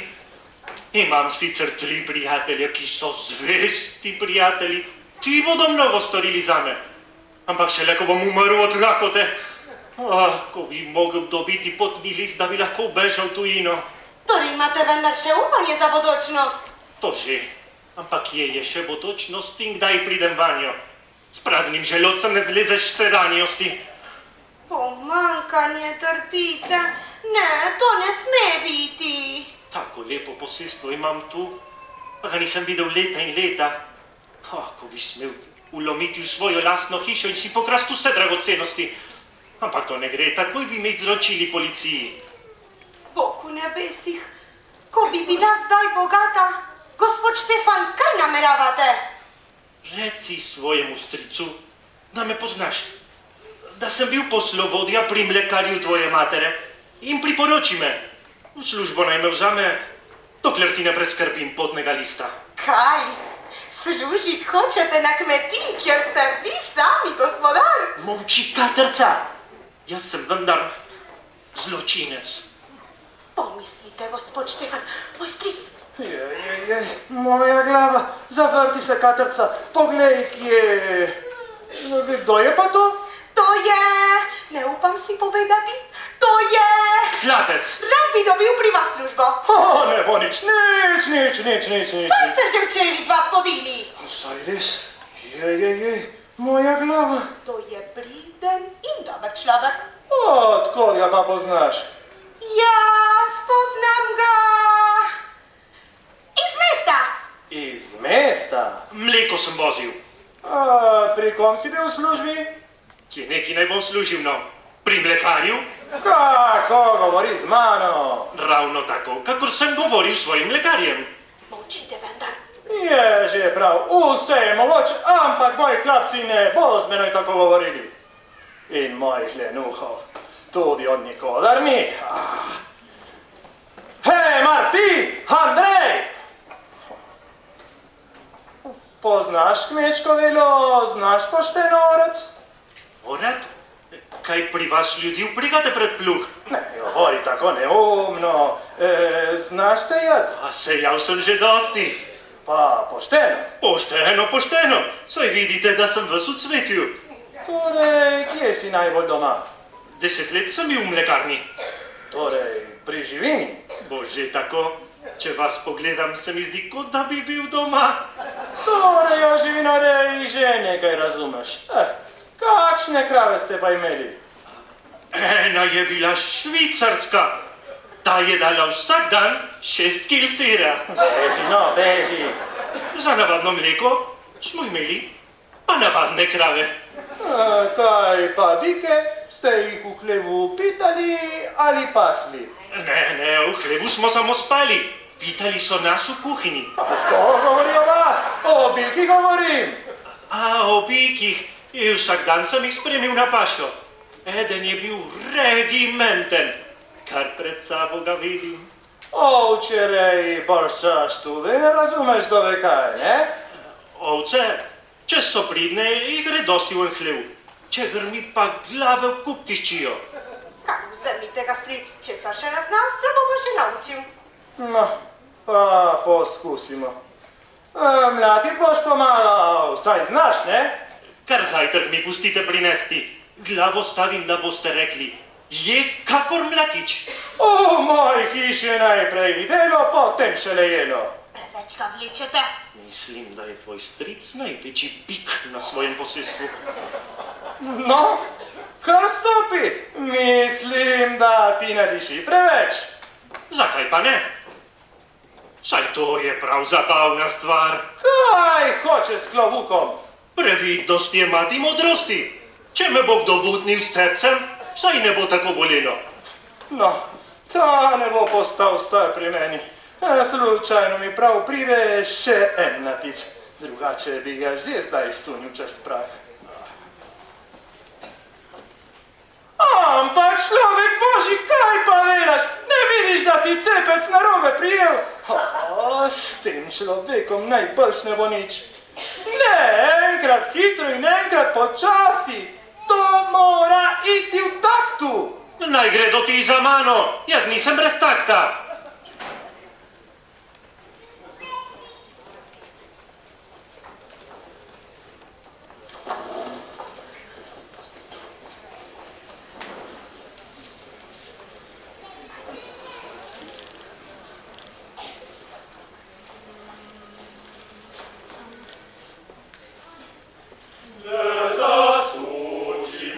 Imam sicer 3 prijatelje, ki so zvesti prijatelji, ti bodo mnogo storili zame. Ampak šele, ko bom umrl od lakote, ko bi mogel dobiti potni list, da bi lahko ubežal v tujino. Torej imate vendar še upanje za bodočnost? To že, ampak kje je še bodočnost in kdaj pridem vanjo? S praznim želodcem ne zlezeš s sedanjosti. Pomanjkanje trpite, ne, to ne sme biti. Tako lepo posestvo imam tu, pa ga nisem videl leta in leta. Ko bi smel ulomiti v svojo lastno hišo in si pokrast vse dragocenosti. Ampak to ne gre, takoj bi me izročili policiji. Bog v nebesih, ko bi bila zdaj bogata, gospod Štefan, kaj nameravate? Reci svojemu stricu, da me poznaš, da sem bil poslovodja pri mlekarju tvoje matere in priporoči me. V službo naj me vzame, dokler si ne preskrbim potnega lista. Kaj? Služit hočete na kmetiji, kjer ste vi sami gospodar? Molči, Katerca, jaz sem vendar zločinec. Pomislite, gospod Štefan, moj stric. Moja glava, zavrti se, Katerca, poglej, kje... Kdo je pa to? To je Ne upam si povedati, to je... Klapec. Rad bi dobil pri vas službo. Ne bo nič. Saj ste že včeraj dva spodili. Saj res? Je, moja glava. To je priden in dober človek. Odkot ga pa poznaš? Jaz poznam ga iz mesta. Iz mesta? Mleko sem vozil. Pri kom si bil v službi? Kje neki naj bom služil, no? Pri mlekarju? Kako govori z mano? Ravno tako, kakor sem govoril s svojim mlekarjem. Molčite vendar. Je že prav, vse je mogoče, ampak moji hlapci ne bodo z menoj tako govorili. In mojih lenuhov, tudi od nikodar ni. Hej, Martin, Andrej! Poznaš kmečko delo, znaš pošteno orati? Orad? Kaj pri vas ljudi vprigate pred plug? Ne, govori tako neumno. Znaš sejat? A sejal sem že dosti. Pa pošteno. Pošteno. Saj vidite, da sem ves v cvetju. Torej, kje si najbolj doma? 10 let sem bil v mlekarni. Torej, pri živini? Bo že tako. Če vas pogledam, se mi zdi, kot da bi bil doma. Torej, o živinoreji že nekaj razumeš. Kakšne krave ste pa imeli? Ena je bila švicarska. Ta je dala vsak dan 6 kil sira. Beži. Za navadno mleko smo imeli pa navadne krave. Kaj pa bike? Ste jih v hlevu pitali ali pasli? Ne, v hlevu smo samo spali. Pitali so nas v kuhinji. To govori o vas, o biki govorim. O bikih. In vsak dan sem jih spremil na pašo. Eden je bil regimenten, kar pred sabo ga vidim. Včeraj borščaš tudi, ne razumeš dove kaj, ne? Ovce, če so pridne, jih gre dosti v en hlev. Če grmi pa glave v kup tiščijo. Kaj, vzemite ga stric, česar še ne zna, se bo pa še naučil. No, pa poskusimo. Mlati boš pomalo, vsaj znaš, ne? Kar zajtrk mi pustite prinesti. Glavo stavim, da boste rekli, je kakor mlatič. V moji hiši je najprej videlo, potem šele jelo. Preveč ga vlečete. Mislim, da je tvoj stric največji bik na svojem posestvu. No, kar stopi. Mislim, da ti ne diši preveč. Zakaj pa ne? Saj to je prav zabavna stvar. Kaj hoče s klobukom? Previdnost je mati modrosti. Če me bo kdo butnil s srcem, saj ne bo tako bolelo. No, ta ne bo postal star pri meni. Slučajno mi prav pride še en mlatič. Drugače bi ga že zdaj sunil čez prah. Ampak človek božji, kaj pa delaš? Ne vidiš, da si cepec narobe prijel? S tem človekom najbrž ne bo nič. Ne, enkrat hitro in enkrat počasi. To mora iti v taktu. Naj gredo ti za mano, jaz nisem brez takta. Zašli,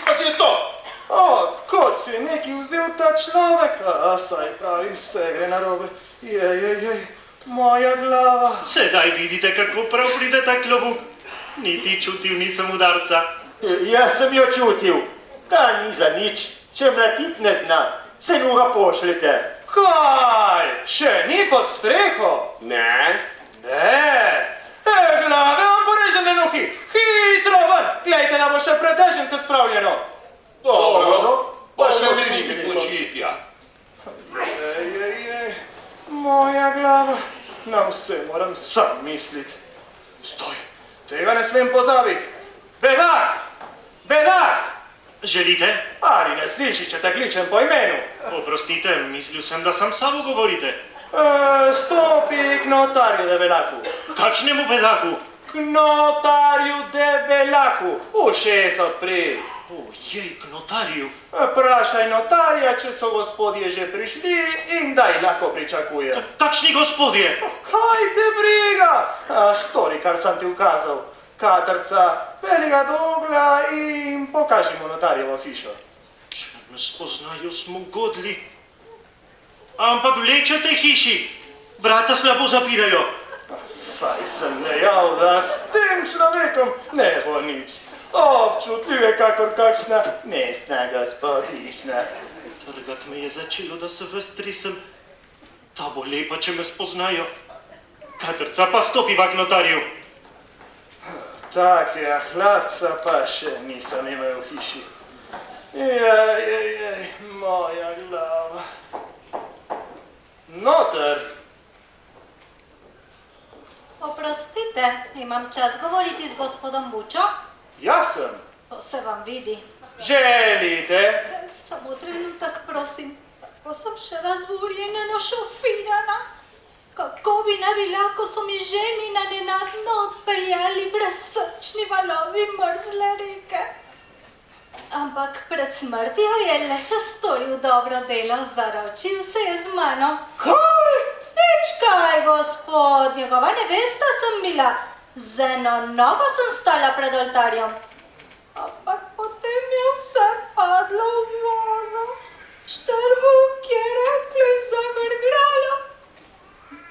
pa si je to? Odkot si neki vzel ta človek? Saj pravim, vse gre narobe. Jej, moja glava. Sedaj vidite, kako prav pride ta klobuk. Niti čutil nisem udarca. Jaz sem jo čutil. Ta ni za nič. Če mlatit ne zna, se nuga pošljete. Kaj? Še ni pod streho? Ne. Glave vam porežene nohi. Hitro ven. Glejte, da bo še predežence spravljeno. Dobro, pa še mi počitja. Ej, moja glava. Na vse moram sam misliti. Stoj, tega ne smem pozabiti. Bedak! Želite? Ali ne slišiš, če te kličem po imenu? Oprostite, mislil sem, da sam sabo govorite. Stopi k notarju Debelaku. Kakšnemu bedaku? K notarju Debelaku. Ušes odpri. Ojej, k notarju. Prašaj notarja, če so gospodje že prišli in daj lahko pričakuje. Kakšni gospodje? Kaj te briga? Stori, kar sem ti ukazal. Katrca, peli ga do ogla in pokaži mu notarjevo hišo. Če me spoznajo, smo godli. Ampak vlečete hiši. Vrata slabo zapirajo. Saj sem dejal, da s tem človekom ne bo nič. Občutljiv je kakor kakšna mestna gospodična. Trgat me je začelo, da se ves trisem. Ta bo lepa, če me spoznajo. Katrca pa stopiva k notarju. Takega hlapca pa še nisem imel v hiši. Jej, moja glava. Notar. Oprostite, imam čas govoriti z gospodom Bučo? Jaz sem. To se vam vidi. Želite? Samo trenutek, prosim. Tako sem še razburjena, našofirana. Kako bi ne bila, ko so mi ženina nenadno odpeljali brezsrčni valovi mrzle reke. Ampak pred smrtjo je le še storil dobro delo, zaročil se je z mano. Kaj? Nič kaj, gospod, njegova nevesta sem bila. Z eno nogo sem stala pred oltarjem. Ampak potem je vse padlo v vodo. Štrvuk je reklo in zagrgralo.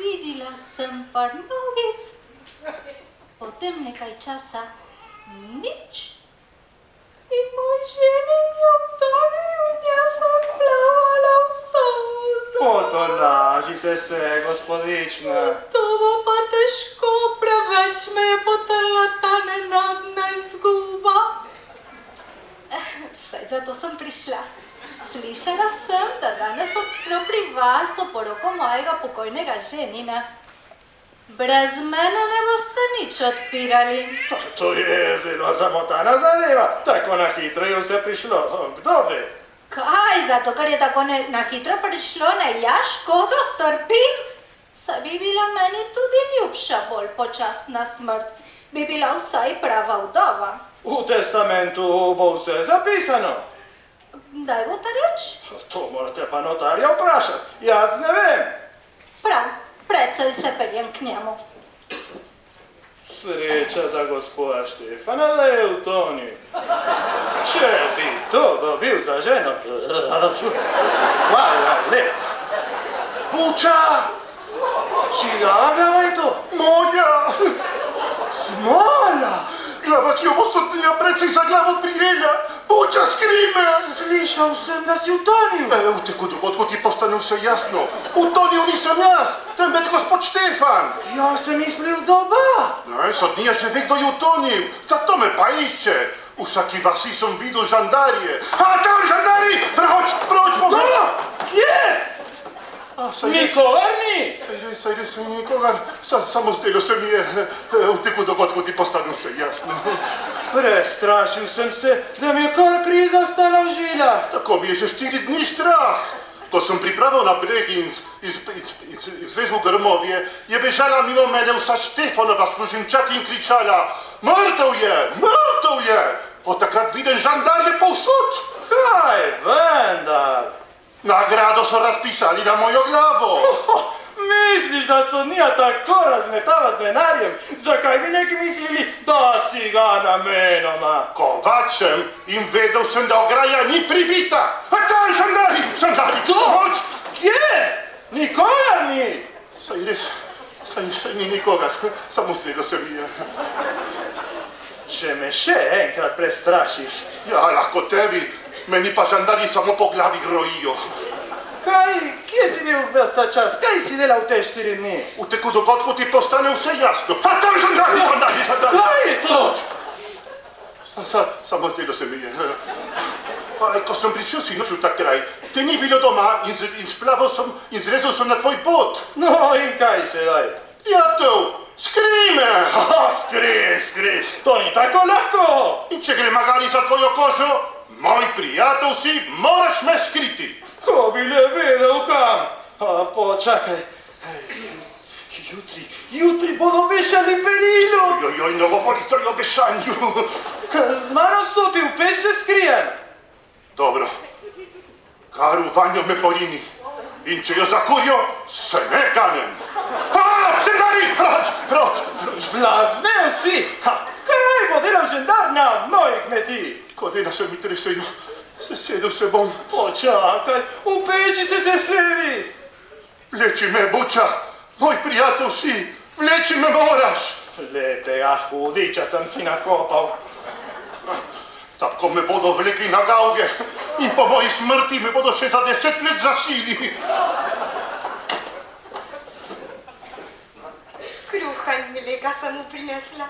Videla sem par nogic. Potem nekaj časa nič. In moj ženin je obtonil in jaz sem plavala v solzah. Potolažite se, gospodična. To bo pa težko, preveč me je potrla ta nenadna izguba. Saj zato sem prišla. Slišala sem, da danes odprl pri vas oporoko mojega pokojnega ženina. Brez mene ne boste nič odpirali. To je zelo zamotana zadeva. Tako na hitro je vse prišlo. Kdo ve? Kaj, zato ker je tako na hitro prišlo, ne jaz škodo strpim? Saj bi bila meni tudi ljubša, bolj počasna smrt. Bi bila vsaj prava vdova. V testamentu bo vse zapisano. Daj bo ta reč? To morate pa notarja vprašati. Jaz ne vem. Prav, precej se peljem k njemu. Sreča za gospoda Štefana, da je utonil. Če bi to dobil za ženo, hvala lepa. Buča! Čigava je to? Moja! Smola! Glava, ki jo bo sodnija precej za glavo prijela. Buča, skrime! Slišal sem, da si utonil. V teku dogodku ti postane vse jasno. Utonil nisem jaz, temveč gospod Štefan. Jaz sem mislil doba. Sodnija že ve, kdo je utonil, zato me pa išče. V vsaki vasi sem videl žandarje. Tam žandari! Proč, pomoč! Kje? Nikogar ni! Saj res ni nikogar, samo zdelo se mi je, v teku dogodku ti postane vse jasno. Prestrašil sem se, da mi je kar kriza stala v žilah. Tako mi je že 4 dni strah. Ko sem pripravil na breg in izvezl grmovje, je bežala mimo mene vsa Štefanova služinčat in kričala: Mrtev je! Od takrat vidim žandarje povsod. Kaj vendar? Nagrado so razpisali na mojo glavo. Mi Misliš, da sodnija tako razmetava z denarjem? Zakaj bi neki mislili, da si ga namenoma? Kovačem in vedel sem, da ograja ni pribita. A tam sandali, Toč, kje? Nikogar ni. Saj res, saj ni nikogar, samo zdelo se mi je. Če me še enkrat prestrašiš. Ja, lahko tebi, meni pa žandari samo po glavi grojijo. Kaj, kje si bil ves ta čas? Kaj si delal v te 4 dni? V teku dogodku ti postane vse jasno. A tam žandari! Kaj je to? Samo zdelo se mi je. Ko sem prišel sinoč v ta kraj, te ni bilo doma in splaval sem in zrezal sem na tvoj pot. No in kaj sedaj? Prijatelj, skri me! Skri, to ni tako lahko. In če gre magari za tvojo kožo, moj prijatelj si, moraš me skriti. Ko bi le vedel kam. Počakaj. Jutri bodo vešali perilo. Joj, ne govori stvari o vešanju. Z mano stopi v peš, že skrijem. Dobro, kar v vanjo me porini. In če jo zakurijo, se ne ganem. Žendari, proč! Blaznev si! Kaj bo delal žendar na moji kmetiji? Kolena se mi tresejo, sesedel se bom. Počakaj, v peči se sesedi. Vleči me, Buča, moj prijatelj si, vleči me moraš. Lepega hudiča sem si nakopal. Tako me bodo vlekli na gauge in po moji smrti me bodo še za 10 let zasili. Kruha in mleka sem mu prinesla.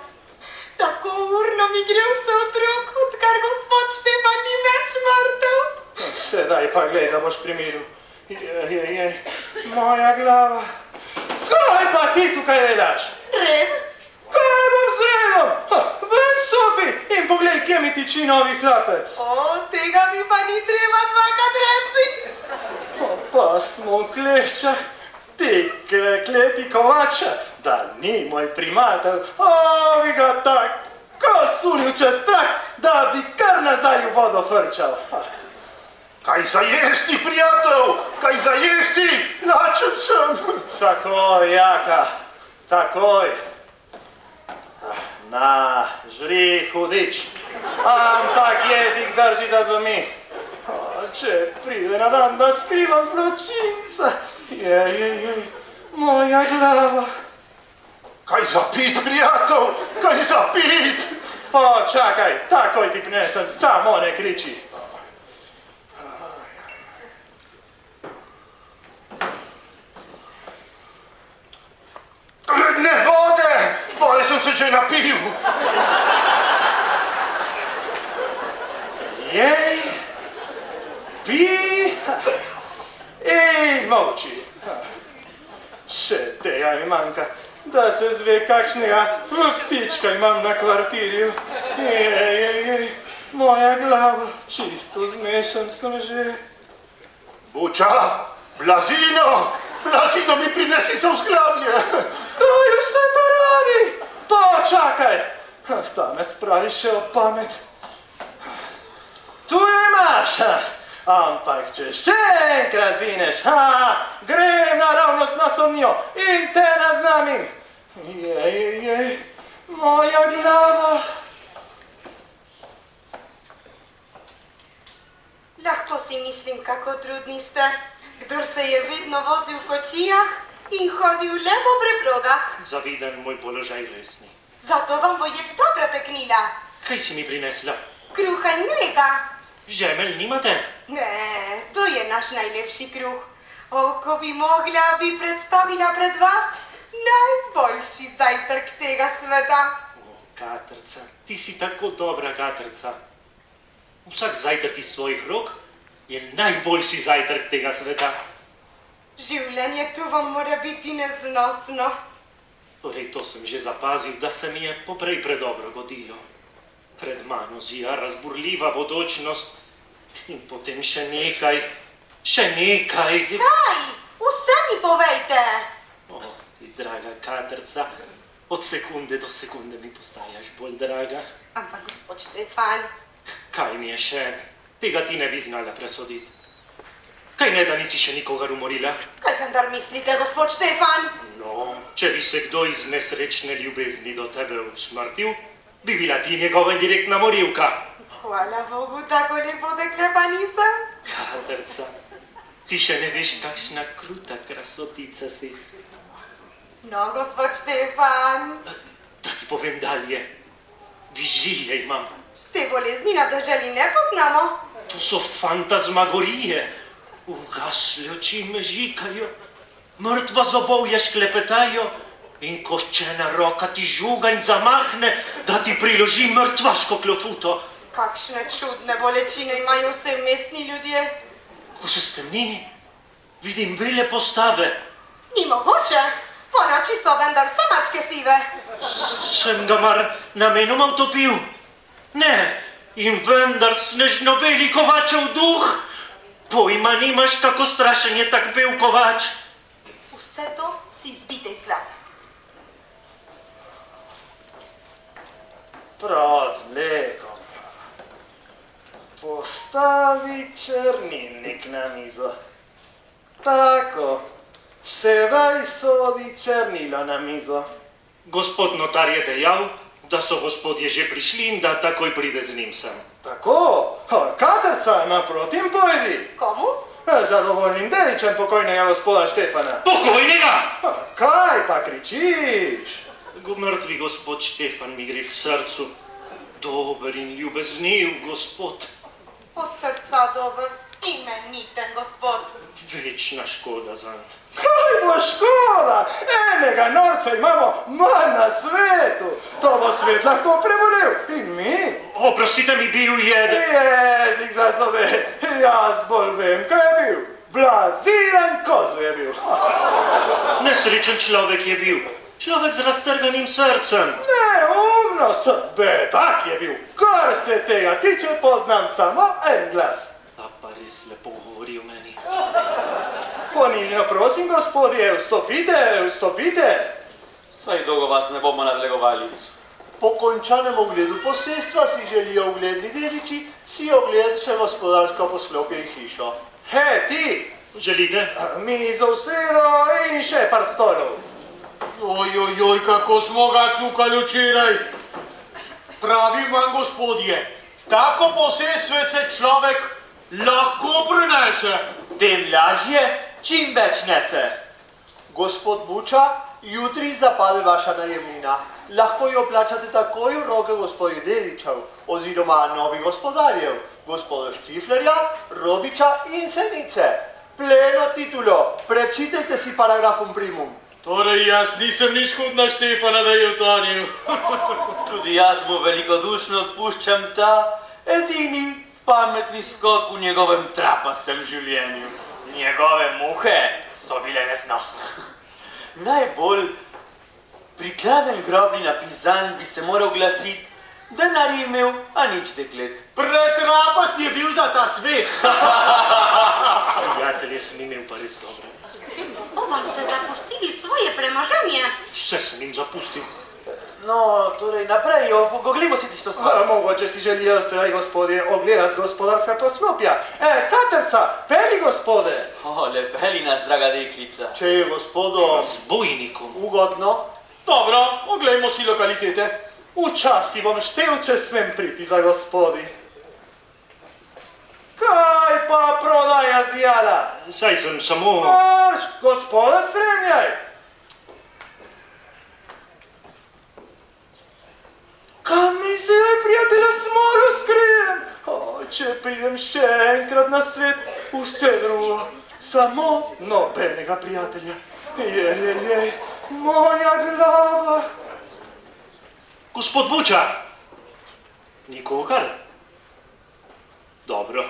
Tako urno mi gre vse otrok, odkar gospod Štefan ni več mrtev. Sedaj pa glej, da boš pri miru. Moja glava. Kaj pa ti tukaj delaš? Red? Kaj bom z redom? Ven stopi in poglej, kje mi tiči novi klapec. Tega mi pa ni treba dvakrat reči. Pa smo v kleščah. Ti kleti kovača, da ni moj primatelj. Bi ga tako sunil čez prak, da bi kar nazaj v vodo frčal. Kaj za jesti, prijatelj? Kaj za jesti? Lačen sem. Takoj, Jaka, takoj. Na, žri, hudič. Ampak jezik drži za dvomi. Če pride na dan, da skrivam zločinca. Moja glava. Kaj za pit, prijatelj? Kaj za pit? Čakaj, takoj ti prinesem, samo ne kriči. Ne vode sem se že napil. Jej, pi in molči. Še tega mi manjka, da se zve kakšnega ptička imam na kvartirju. Moja glava, čisto zmešan sem že. Buča, blazino mi prinesi za vzglavlje. Kaj vse to radi? Počakaj, ta me spravi še od pamet. Tu imaš, ampak če še enkrat zineš, grem naravnost na sodnjo in te naznamim. Moja glava. Lahko si mislim, kako trudni ste, kdor se je vedno vozil v kočijah in hodil le po preprogah. Zaviden moj položaj resni. Zato vam bo jed dobra teknila. Kaj si mi prinesla? Kruha in mleka. Žemelj nimate? Ne, to je naš najlepši kruh. Ko bi mogla, bi predstavila pred vas najboljši zajtrk tega sveta. Katrca, ti si tako dobra, Katrca. Vsak zajtrk iz svojih rok je najboljši zajtrk tega sveta. Življenje tu vam mora biti neznosno. Torej, to sem že zapazil, da se mi je poprej predobro godilo. Pred mano zija razburljiva bodočnost in potem še nekaj. Kaj? Vse mi povejte. Ti draga Katrca, od sekunde do sekunde mi postajaš bolj draga. Ampak gospod Štefan. Kaj mi je še? Tega ti ne bi znala presoditi. Kaj ne, da nisi še nikogar umorila? Kaj vendar mislite, gospod Štefan? No, če bi se kdo iz nesrečne ljubezni do tebe usmrtil, bi bila ti njegova direktna morilka. Hvala Bogu, tako lepo dekle pa nisem. Katerca, ti še ne veš, kakšna kruta krasotica si. No, gospod Štefan. Da ti povem dalje, vižilje imam. Te bolezni na deželi ne poznamo. To so fantazmagorije. Ugasle oči me žikajo, mrtva zobovja šklepetajo in koščena roka ti žuga in zamahne, da ti priloži mrtvaško klofuto. Kakšne čudne bolečine imajo vse mestni ljudje. Ko se stemni, vidim bele postave. Ni mogoče, po noči so vendar vse mačke sive. Sem ga mar namenoma utopil? Ne, in vendar snežno beli kovačev duh. Pojma nimaš, kako strašen je tak bel kovač. Vse to si zbite iz glave. Prav z mlekom. Postavi črnilnik na mizo. Tako, sedaj sodi črnilo na mizo. Gospod notar je dejal, da so gospodje že prišli in da takoj pride z njim sem. Tako, Katerca, naproti in pojdi. Komu? Zadovoljnim dedičem pokojnega gospoda Štefana. Pokojnega? Kaj pa kričiš? Mrtvi gospod Štefan mi gre k srcu. Dober in ljubezniv gospod. Od srca dober, imeniten gospod. Večna škoda zanj. Kaj bo škoda? Enega norca imamo manj na svetu. To bo svet lahko prebolel. In mi? Oprostite mi, bil je... Jezik za zobe. Jaz bolj vem, kaj je bil. Blaziran kozu je bil. Nesrečen človek je bil. Človek z raztrganim srcem. Neumnost. Bedak je bil. Kar se tega tiče, poznam samo en glas. A pa res lepo govori o meni. Ponižno prosim, gospodje, vstopite, vstopite. Saj dolgo vas ne bomo nadlegovali. Po končanem ogledu posestva si želijo ugledni dediči si ogledati še gospodarsko poslopje in hišo. He, ti, želite? Mizo, sedo in še par stolov. Ojojoj, kako smo ga cukali včeraj. Pravim vam, gospodje, tako posestvo se človek lahko prenese. Tem lažje, čim več nese. Gospod Buča, jutri zapade vaša najemnina. Lahko jo plačate takoj v roke gospodih dedičev, oziroma novih gospodarjev, gospoda Štiflerja, Robiča in Senice. Pleno titulo, prečitajte si paragrafum primum. Torej, jaz nisem nič hud na Štefana, da je utonil. Tudi jaz mu velikodušno odpuščam ta edini pametni skok v njegovem trapastem življenju. Njegove muhe so bile neznosne. Najbolj prikladen grobni napisan bi se moral glasiti, denar je imel, a nič deklet. Pretrapas je bil za ta svet. Prijatelje sem imel pa res dobro. Ovam ste zapustili svoje premoženje. Vse sem jim zapustil. No, torej naprej, oglejmo si tisto stvar. Mogoče si želijo sedaj, gospodje, ogledati gospodarska poslopja. Katerca, peli, gospode. Le peli nas, draga deklica. Če je gospodo s bojnikom ugodno. Dobro, oglejmo si lokalitete. Včasih bom štel, če smem priti za gospodi. Kaj pa prodaja zijala? Saj sem samo... Marš, gospoda spremljaj. Kam mi zdaj, prijatelja, smolo skrijem? Če pridem še enkrat na svet, vse drugo, samo nobenega prijatelja. Jej, moja glava. Gospod Buča, nikogar? Dobro.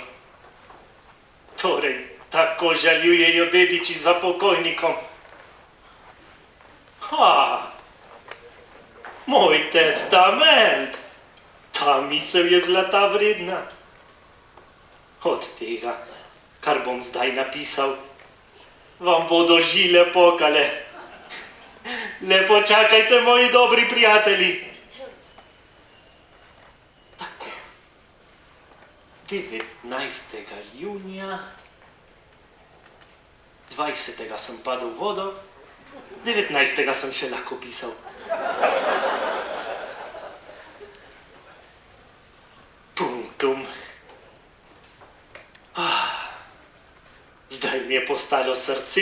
Torej, tako žaljujejo dediči za pokojnikom. Moj testament. Ta misel je zlata vredna. Od tega, kar bom zdaj napisal, vam bodo žile pokale. Le počakajte, moji dobri prijatelji. Tako, 19. junija 20. sem padel v vodo, 19. sem še lahko pisal. Punktum. Zdaj mi je postalo srce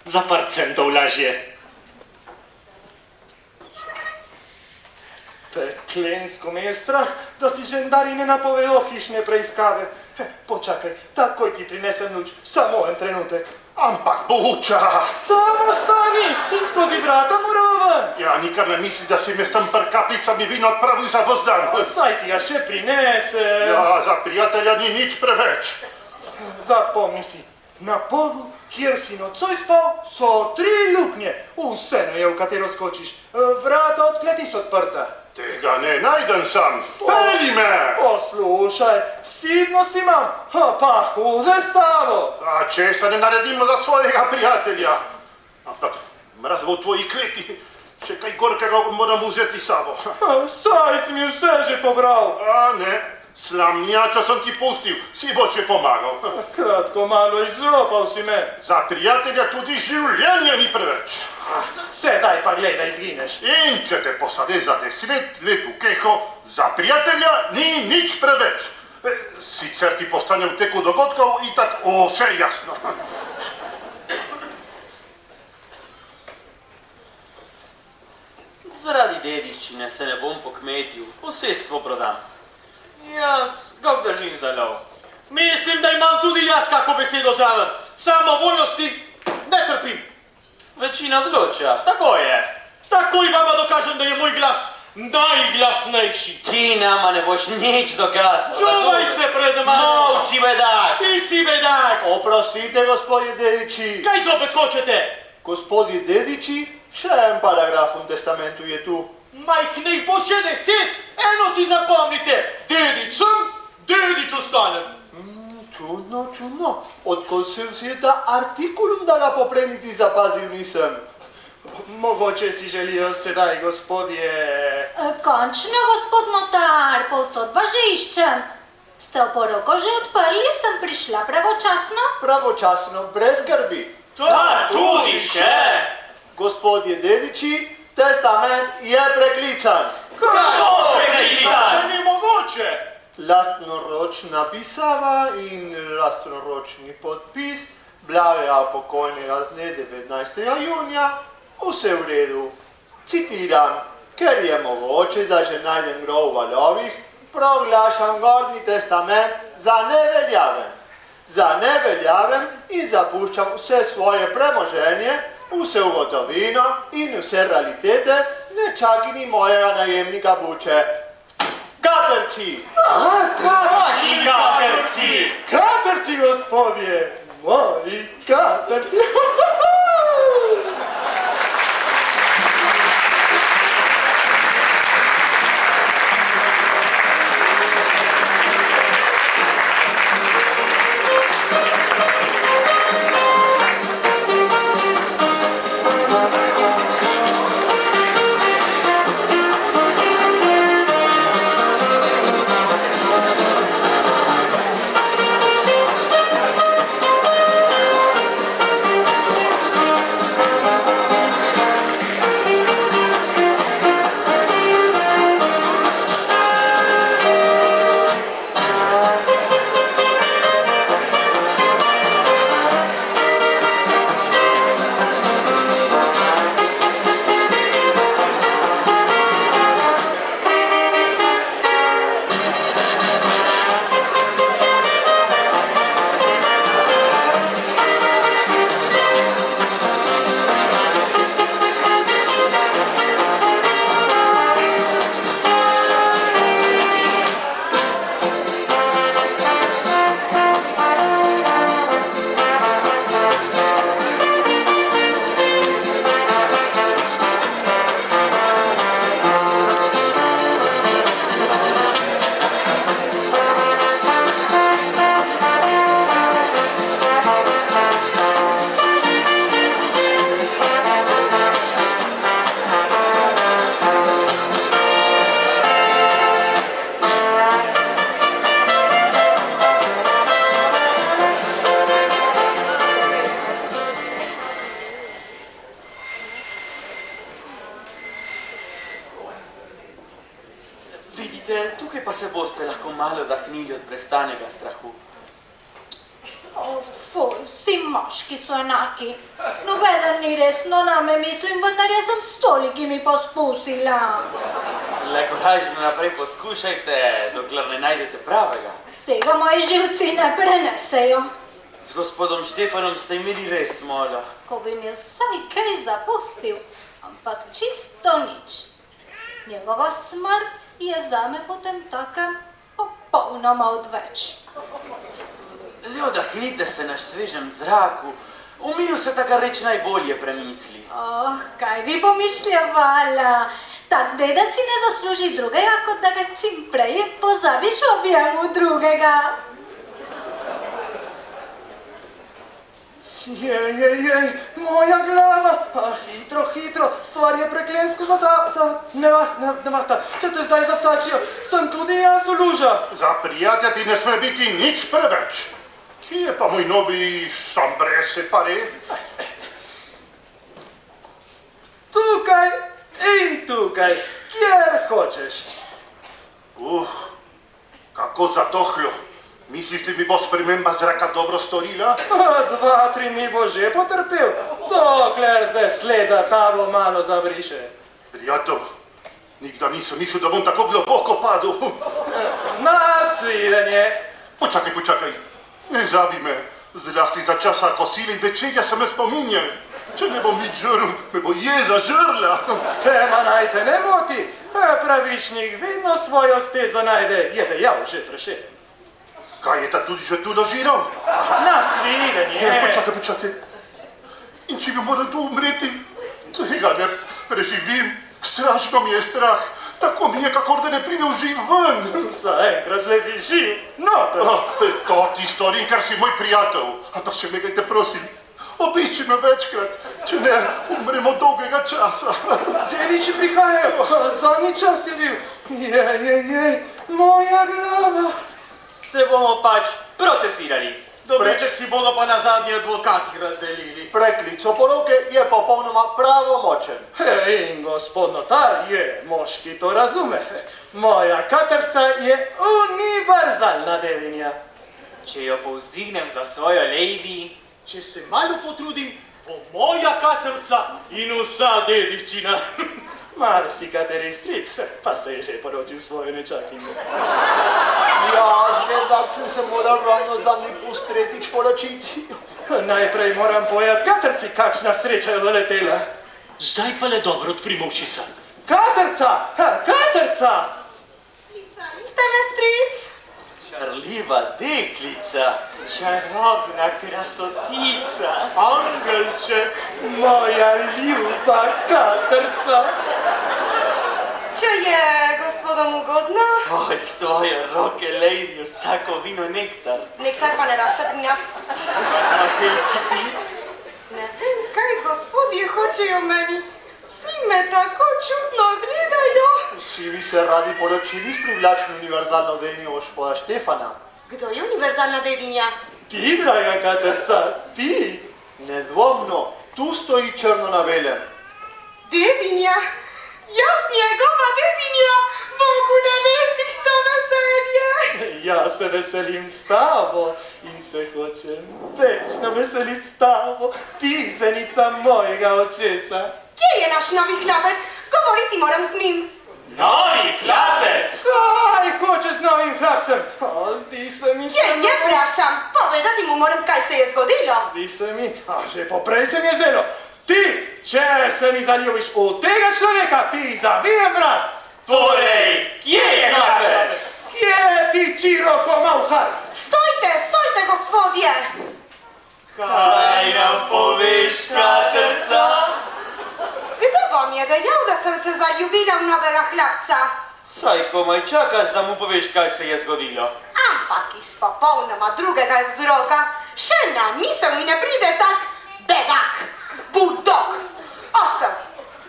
za par centov lažje. Peklensko me je strah, da si žendari ne napovedo hišne preiskave. Počakaj, takoj ti prinesem luč, samo en trenutek. Ampak Buča! Tam ostani, skozi vrata moraven. Ja, nikar ne misli, da si me s tam par kaplicami vina odpravil za vozdan. Saj ti ga še prinesem. Ja, za prijatelja ni nič preveč. Zapomni si, na podu, kjer si nocoj spal, so 3 luknje. Vseeno je, v katero skočiš. Vrata od kleti so odprta. Tega ne najdem sam. Pelji me! Poslušaj, sidnost imam, pa hude stavo. A česa ne naredimo za svojega prijatelja? Ampak mraz bo v tvoji kleti. Še kaj gorkega moram vzeti sabo. Saj si mi vse že pobral. A ne, slamnjačo sem ti pustil, si bo še pomagal. Kratko malo izropal si me. Za prijatelja tudi življenje ni preveč. Sedaj pa gledaj, izgineš. In če te posade za 10 let v keho, za prijatelja ni nič preveč. Sicer ti postane v teku dogodkov itak vse jasno. Zaradi dediščine se ne bom pokmetil, posestvo prodam. Jaz ga obdržim za lov. Mislim, da imam tudi jaz kako besedo zraven. Samo voljnosti ne trpim. Večina odloča. Tako je. Takoj vama dokažem, da je moj glas najglasnejši. Ti nama ne boš nič dokazal. Čuvaj se pred mano. Molči, bedak. Ti si bedak. Oprostite, gospodje dediči. Kaj zopet hočete? Gospodje dediči, še en paragraf v testamentu je tu. Majhnih bo še 10. Eno si zapomnite. Dedič sem, dedič ostanem. Čudno, čudno. Odkot se vzeta artikulum, da ga poprej niti zapazil nisem. Mogoče si želijo sedaj, gospodje... Končno, gospod notar, povsod vas že iščem. Ste oporoko že odprli, sem prišla pravočasno? Pravočasno, brez skrbi. Ta, tudi še. Gospodje dediči, testament je preklican. Kako preklican? Če ni mogoče. Lastnoročna pisava in lastnoročni podpis blavega pokojnega z dne 19. junija, vse v redu. Citiram, ker je mogoče, da že najdem grob v valovih, proglašam gornji testament za neveljaven. Za neveljaven in zapuščam vse svoje premoženje, vse v gotovino in vse realitete, ne čakini mojega najemnika Buče. Katerci! Kakšni katerci? Katerci, gospodje! Moji katerci! knjige od prestanega strahu. O, fuj, vsi moški so enaki. Nobeden ni resno name mislim, vendar jaz sem s tolikimi pospusila. Le korajžno naprej poskušajte, dokler ne najdete pravega. Tega moji živci ne prenesejo. Z gospodom Štefanom ste imeli res mola. Ko bi mi vsaj kaj zapustil, ampak čisto nič. Njegova smrt je zame potem takem popolnoma odveč. Le odahnite se na svežem zraku. V miru se taka reč najbolje premisli. Oh, kaj bi pomišljevala? Tak dedec si ne zasluži drugega, kot da ga čim prej pozabiš v objemu drugega. Jej, moja glava! Hitro, stvar je preklensko nevahta. Če te zdaj zasačijo, sem tudi jaz v luža. Za prijatelja ti ne sme biti nič preveč. Kje je pa moj novi sambrese pare? Tukaj in tukaj, kjer hočeš. Kako zatohlo. Misliš, da mi bo sprememba zraka dobro storila? 2-3 dni bo že potrpel, dokler se sled za tabo malo zabriše. Prijatelj, nikdar nisem mislil, da bom tako globoko padel. Nasvidenje. Počakaj. Ne zabi me. Zlasti za časa kosila in večerja se me spominjal. Če ne bom nič žrl, me bo jeza žrla. Tema naj te ne moti. Pravičnik vedno svojo stezo najde, je dejal že Prešeren. Kaj je ta tudi že tu dožiral? Nasvidenje. Počakaj. In če bi moral tu umreti, tega ne preživim. Strašno mi je strah. Tako mi je, kakor da ne pride v živ ven. Zaenkrat lezi živ noter. To ti storim, ker si moj prijatelj. Ampak še nekaj te prosim. Obišči me večkrat, če ne umremo dolgega časa. Dediči prihajajo, zadnji čas je bil. Jej, moja glava. Se bomo pač procesirali. Dobiček si bodo pa na zadnji advokati razdelili. Preklic oporoke je popolnoma pravomočen. In gospod notar je moški, to razume. Moja katrca je univerzalna dedinja. Če jo povzdignem za svojo lady, če se malo potrudim, bo moja katrca in vsa dediščina. Marsikateri stric pa se je že poročil svojo nečakinjo. Jaz vedak sem se moral ravno zadnji pust tretjič poročiti. Najprej moram povedati katrci, kakšna sreča je doletela. Zdaj pa le dobro odprimo ušesa. Katrca! Ste me, stric? Čarljiva deklica. čarobna krasotica. Angelček. Moja ljuba katrca. Če je gospodom ugodno? Oj, s tvoje roke, lady, vsako vino nektar. Nektar pa ne raste pri nas. Ne vem, kaj gospodje hočejo meni. Vsi me tako čudno gledajo. Vsi bi se radi poročili s privlačno univerzalno dedinjo gospoda Štefana. Kdo je univerzalna dedinja? Ti, draga katrca, ti. Nedvomno, tu stoji črno na belem. Dedinja? Jaz njegova dedinja, Bogu nebesih to veselje. Jaz se veselim s tabo in se hočem večno veseliti s tabo, ti, zenica mojega očesa. Kje je naš novi hlapec? Govoriti moram z njim. Novi hlapec? Kaj hoče z novim hlapcem? Zdi se mi... Kje je, vprašam? Povedati mu moram, kaj se je zgodilo. Zdi se mi, že poprej se mi je zdelo. Ti, če se mi zaljubiš v tega človeka, ti zavijem vrat. Torej, kje je hlapec? Kje ti čiroko mavhar? Stojte, gospodje! Kaj nam poveš, katrca? Kdo vam je dejal, da sem se zaljubila v novega hlapca? Saj komaj čakaš, da mu poveš, kaj se je zgodilo. Ampak iz popolnoma drugega vzroka. Še na misel mi ne pride tak bedak, budok, osel,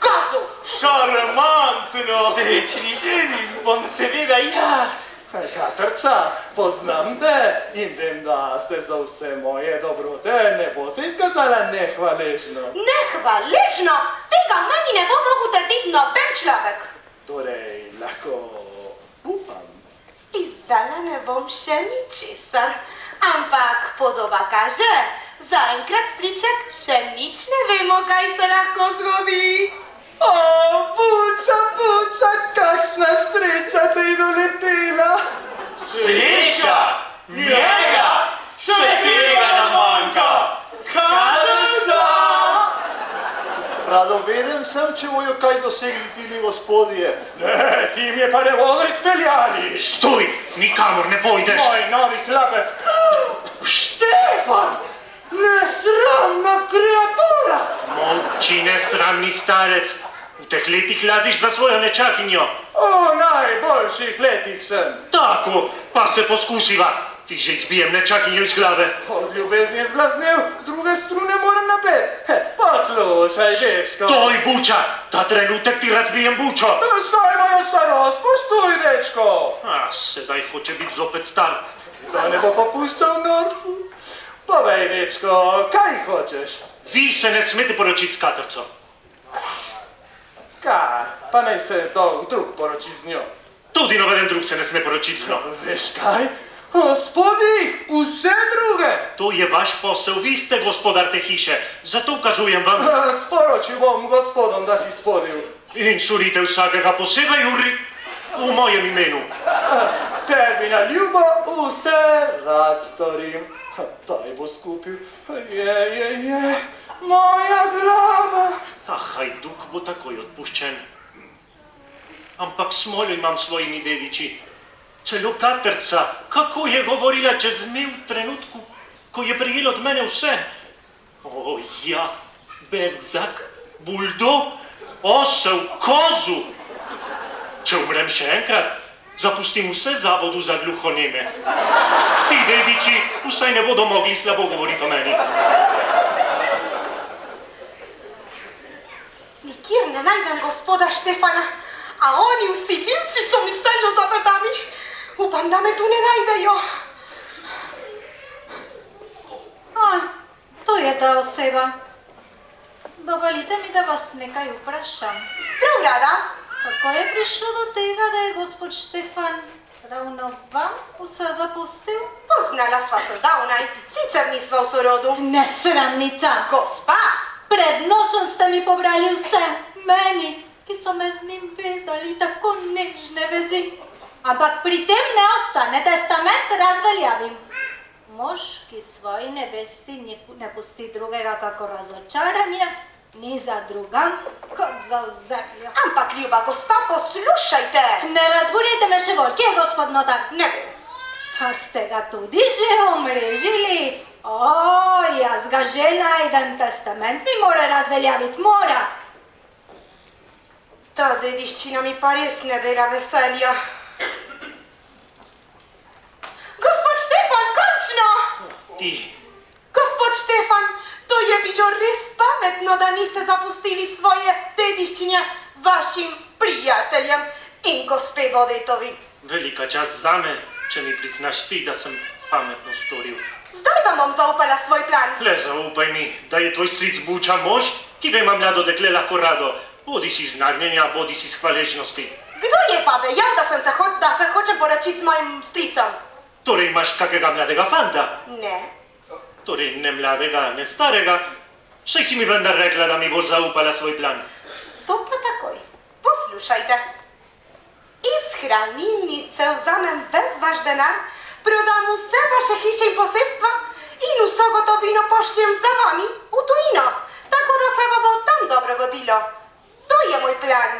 kozu. Šarmantno! Srečni ženi, bom seveda jaz. Katrca, poznam te in vem, da se za vse moje dobrote ne bo se izkazala nehvaležno. Nehvaležno? Tega meni ne bo mogel trditi noben človek. Torej, lahko upam. I zdala ne bom še ničesar, ampak podoba kaže, zaenkrat striček še nič ne vemo, kaj se lahko zgodi. O, Buča, kakšna sreča te je doletela. Sreča? Njega? Še tega nam manjka. Katrca! Radoveden sem, če bojo kaj dosegli tili gospodje. Ne, ti mi je pa ne bodo izpeljali. Stoj, nikamor ne pojdeš. Moj novi klapec. Štefan! Nesramna kreatura! Molči, nesramni starec. V teh letih laziš za svojo nečakinjo. O najboljših letih sem. Tako, pa se poskusiva. Ti že izbijem nečakinjo iz glave. Od ljubezni je zblaznel, druge strune moram napet. Poslušaj, dečko. Stoj, Buča, ta trenutek ti razbijem bučo. Saj mojo starost, poštuj, dečko. Sedaj hoče biti zopet star. Da ne bo popuščal norcu. Povej, dečko, kaj hočeš? Vi se ne smete poročiti s Katrco. Kaj, pa naj se drug poroči z njo. Tudi nobeden drug se ne sme poročiti z njo. Veš kaj? Gospodi, vse druge! To je vaš posel, vi ste gospodar te hiše, zato ukazujem vam. Sporočil bom gospodom, da si spodil. In šurite vsakega posebej v mojem imenu. Tebi na ljubo vse rad storim. Taj bo skupil. Je, moja glava. Hajduk bo takoj odpuščen. Ampak smolo imam s svojimi dediči. Celo Katrca, kako je govorila čez me v trenutku, ko je prijel od mene vse. O, jaz, bedak, buldog, osel, kozu. Če umrem še enkrat, zapustim vse zavodu za gluhoneme. Ti dediči vsaj ne bodo mogli slabo govoriti o meni. Nikjer ne najdem gospoda Štefana, a oni vsiljivci so mi stalno za petami. Upam, da me tu ne najdejo. To je ta oseba. Dovolite mi, da vas nekaj vprašam. Prav rada. Kako je prišlo do tega, da je gospod Štefan ravno vam vse zapustil? Poznala sva se davnaj, sicer nisva v sorodu. Nesramnica! Gospa! Pred nosom ste mi pobrali vse, meni, ki so me z njim vezali tako nežne vezi. Ampak pri tem ne ostane, testament razveljavim. Mož, ki svoji nevesti ne pusti drugega kako razočaranje, ni za drugam kot za zemljo. Ampak, ljuba gospa, poslušajte! Ne razburjajte me še bolj, kje je gospod Notar? Ne vem. A ste ga tudi že omrežili? Jaz ga že najdem, testament mi mora razveljaviti, mora. Ta dediščina mi pa res ne dela veselja. Gospod Štefan, končno! Ti. Gospod Štefan, to je bilo res pametno, da niste zapustili svoje dediščine vašim prijateljem in gospe Vodetovi. Velika čast zame, če mi priznaš ti, da sem pametno storil. Zdaj vam bom zaupala svoj plan. Le zaupaj mi, da je tvoj stric Buča mož, ki ga ima mlado dekle lahko rado. Bodi si iz nagnjenja, bodi si iz hvaležnosti. Kdo je pa dejal, da se hočem poročiti z mojim stricom? Torej imaš kakega mladega fanta? Ne. Torej ne mladega, ne starega. Saj si mi vendar rekla, da mi boš zaupala svoj plan. To pa takoj. Poslušajte. Iz hranilnice vzamem ves vaš denar, prodam vse vaše hiše in posestva in vso gotovino pošljem za vami v tujino, tako da se vam bo tam dobro godilo. To je moj plan.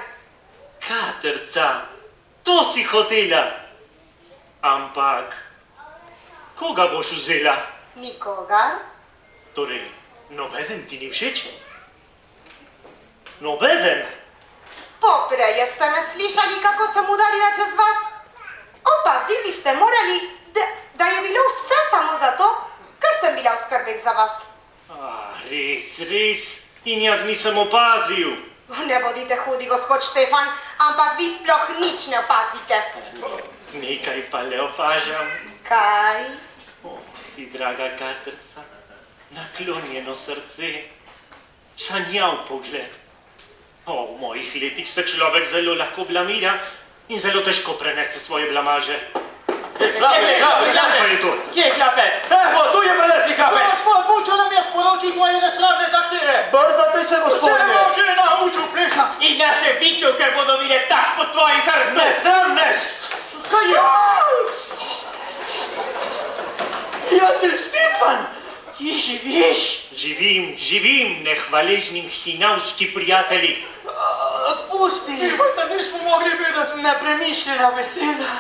Katrca, to si hotela. Ampak, koga boš vzela? Nikogar. Torej, nobeden ti ni všeč? Nobeden? Poprej ste me slišali, kako sem udarila čez vas. Opaziti ste morali, da je bilo vse samo zato, ker sem bila v skrbeh za vas. Res. In jaz nisem opazil. Ne bodite hudi, gospod Štefan, ampak vi sploh nič ne opazite. Nekaj pa le opažam. Kaj? Ti, draga Katrca, naklonjeno srce, sanjav pogled. V mojih letih se človek zelo lahko blamira in zelo težko prenese svoje blamaže. Kje je klapec? Evo, tu je prelesni kapec. Gospod Bučo nam je sporočil tvoje neslavne zahteve. Brzate se, gospodje. Se bo že naučil plešati. In naše bičovke bodo bile tak pod tvojim hrbtom. Ne, sam ne. Kaj je? Prijatelj Stefan, ti živiš? Živim, nehvaležnim hinavski prijatelji. Odpusti. Da nismo mogli vedeti. Nepremišljena beseda.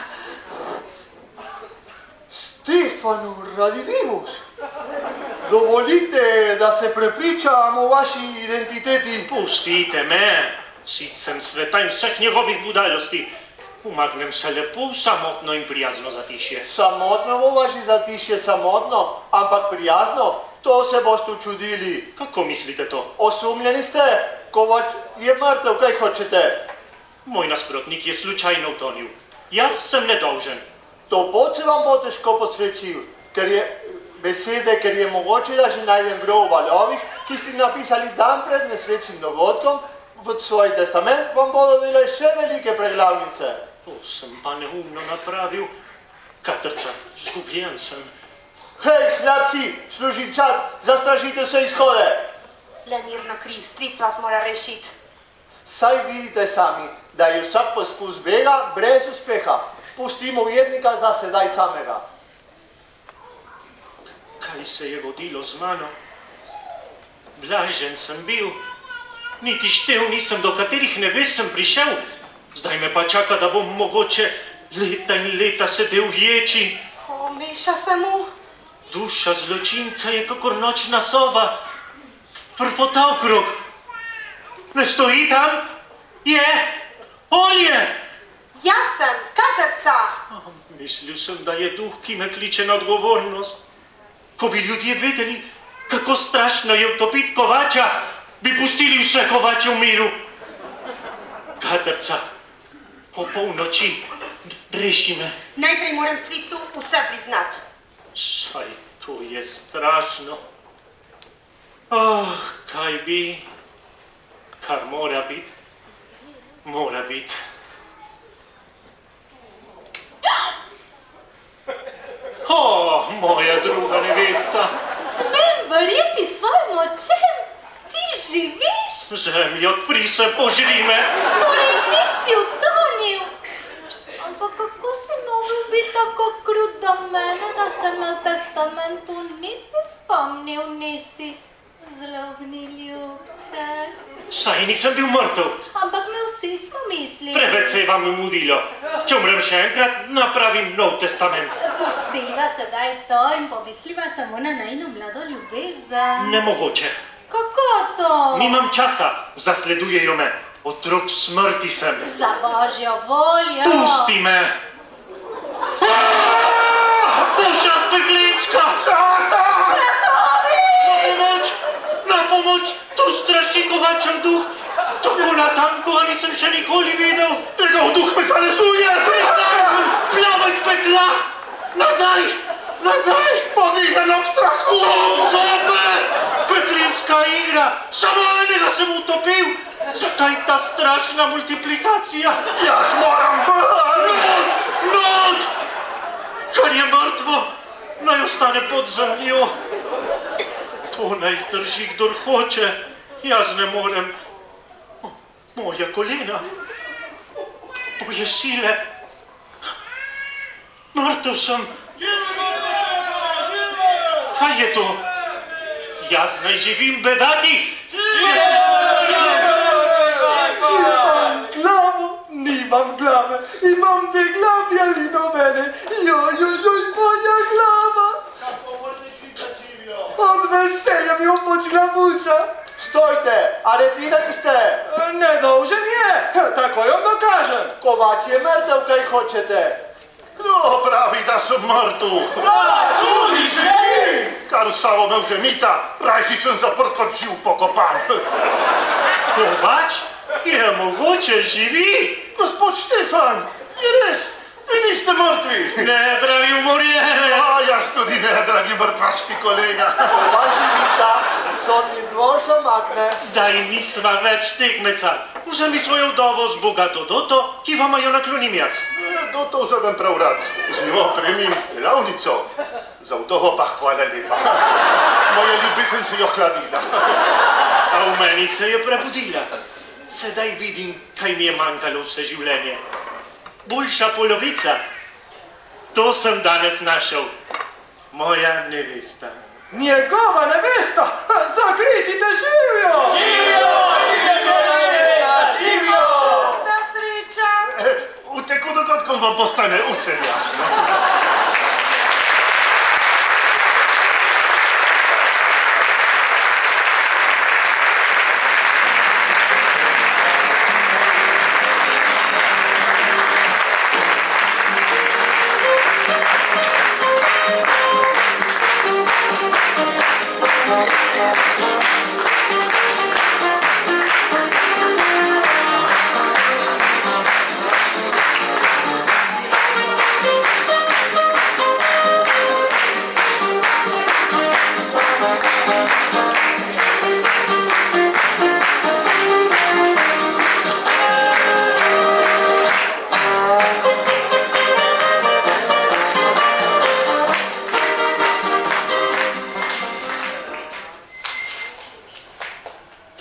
Stefano Radivimus, dovolite, da se prepričam o vaši identiteti. Pustite me, sit sem sveta in vseh njegovih budalosti. Umaknem se lepo v samotno in prijazno zatišje. Samotno bo vaši zatišje samotno, ampak prijazno, to se boste čudili. Kako mislite to? Osumljeni ste, Kovač je mrtev, kaj hočete? Moj nasprotnik je slučajno utonil. Jaz sem nedolžen. To pot se vam bo težko posvečil, ker je mogoče, da že najdem grov v valovih, ki ste napisali dan pred nesrečnim dogodkom, v svoj testament vam bodo delali še velike preglavnice. To sem pa neumno napravil. Katrca, zgubljen sem. Hej, hlapci, služinčat, zastražite vse izhode. Le mirno kri, stric vas mora rešiti. Saj vidite sami, da je vsak poskus bega brez uspeha. Pustimo ujetnika za sedaj samega. Kaj se je vodilo z mano? Blažen sem bil. Niti štev nisem, do katerih nebes sem prišel. Zdaj me pa čaka, da bom mogoče leta in leta sedel v ječi. O, meša se mu. Duša zločinca je kakor nočna sova. Frfota okrog. Ne stoji tam? Je! On je! Jaz sem, Katrca. Mislil sem, da je duh, ki me kliče na odgovornost. Ko bi ljudje vedeli, kako strašno je utopiti Kovača, bi pustili vse Kovače v miru. Katrca, po polnoči, reši me. Najprej moram stricu vse priznati. Saj, to je strašno. Oh, kaj bi, kar mora biti, mora biti. O, moja druga nevesta. Smem verjeti svojim očem? Ti živiš? Zemljo, odpri se, požri me. Torej nisi utonil. Ampak kako si mogel biti tako krut do mene, da se me v testamentu niti spomnil nisi? Zlobni ljubček. Saj nisem bil mrtev. Ampak me vsi smo mislili. Preveč se je vam mudilo. Če umrem še enkrat, napravim nov testament. Pustiva sedaj to in pomisliva samo na najino mlado ljubezen. Nemogoče. Kako to? Nimam časa. Zasledujejo me. Otrok smrti sem. Za božjo voljo. Pusti me. Duša peklinska. Satan! Na pomoč, to straši Kovačev duh. Tako natanko, a nisem še nikoli videl. Njegov duh me zalezuje! Plavaj pekla! Nazaj! Nazaj! Podihen ob strahu! Zobe! Peklinska igra! Samo enega sem utopil! Zakaj ta strašna multiplikacija? Jaz moram Not! Kar je mrtvo, naj ostane pod zemljo. To naj zdrži, kdor hoče. Jaz ne morem. Moja kolena, moje sile. Mrtev sem. Kaj je to? Jaz naj živim bedati. Nimam glave, imam dve glavi ali nobene. Joj, moja glava. Od veselja mi opočila buča. Stojte, aretirani ste. Nedolžen je, takoj vam dokažem. Kovač je mrtev, kaj hočete? Kdo pravi, da sem mrtev? Tudi živi! Kar samo me vzemita, rajši sem zaprt kot živ pokopan. Kovač? Je mogoče živi? Gospod Štefan, je res, Vi niste mrtvi? Ne, dragi umorjene. Jaz tudi ne, dragi mrtvaški kolega. Vaši vita, sodni dvor se makne. Zdaj nisva več tekmeca. Vzemi svojo vdovo z bogato Doto, ki vama jo naklonim jaz. Doto vzamem prav rad. Z njo opremim delavnico. Za vdovo pa hvala lepa. Moja ljubezen se jo hladila. A v meni se je prebudila. Sedaj vidim, kaj mi je manjkalo vse življenje. Boljša polovica. To sem danes našel. Moja nevesta. Njegova nevesta! Zakričite živijo! Živijo! Da sreča! V teku dogodkov vam postane vse jasno.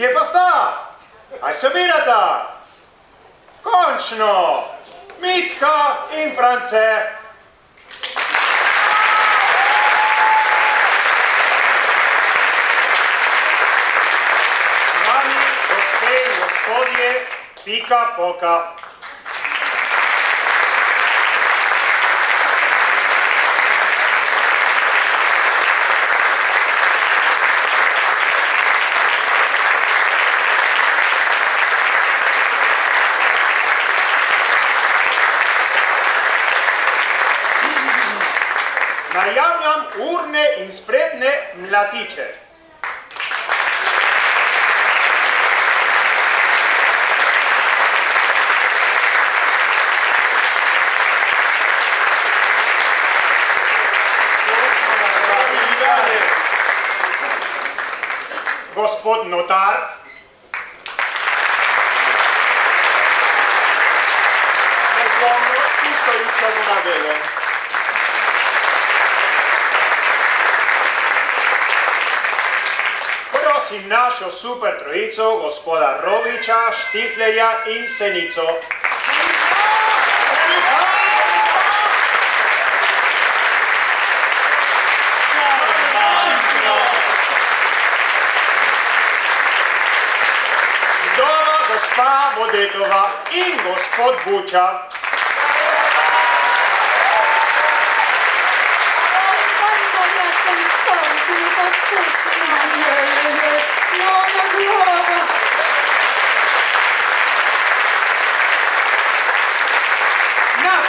Kje pa sta? Aj se birata? Končno! Micka in France. Z vami, gospe in gospodje, Pika Poka. Najavljam urne in spretne mlatiče. Gospod notar. Nezlomno in stojičemo na belem. Prosim našo super trojico, gospoda Roviča, Štiflerja in Senico. Vdova gospa Vodetova in gospod Buča.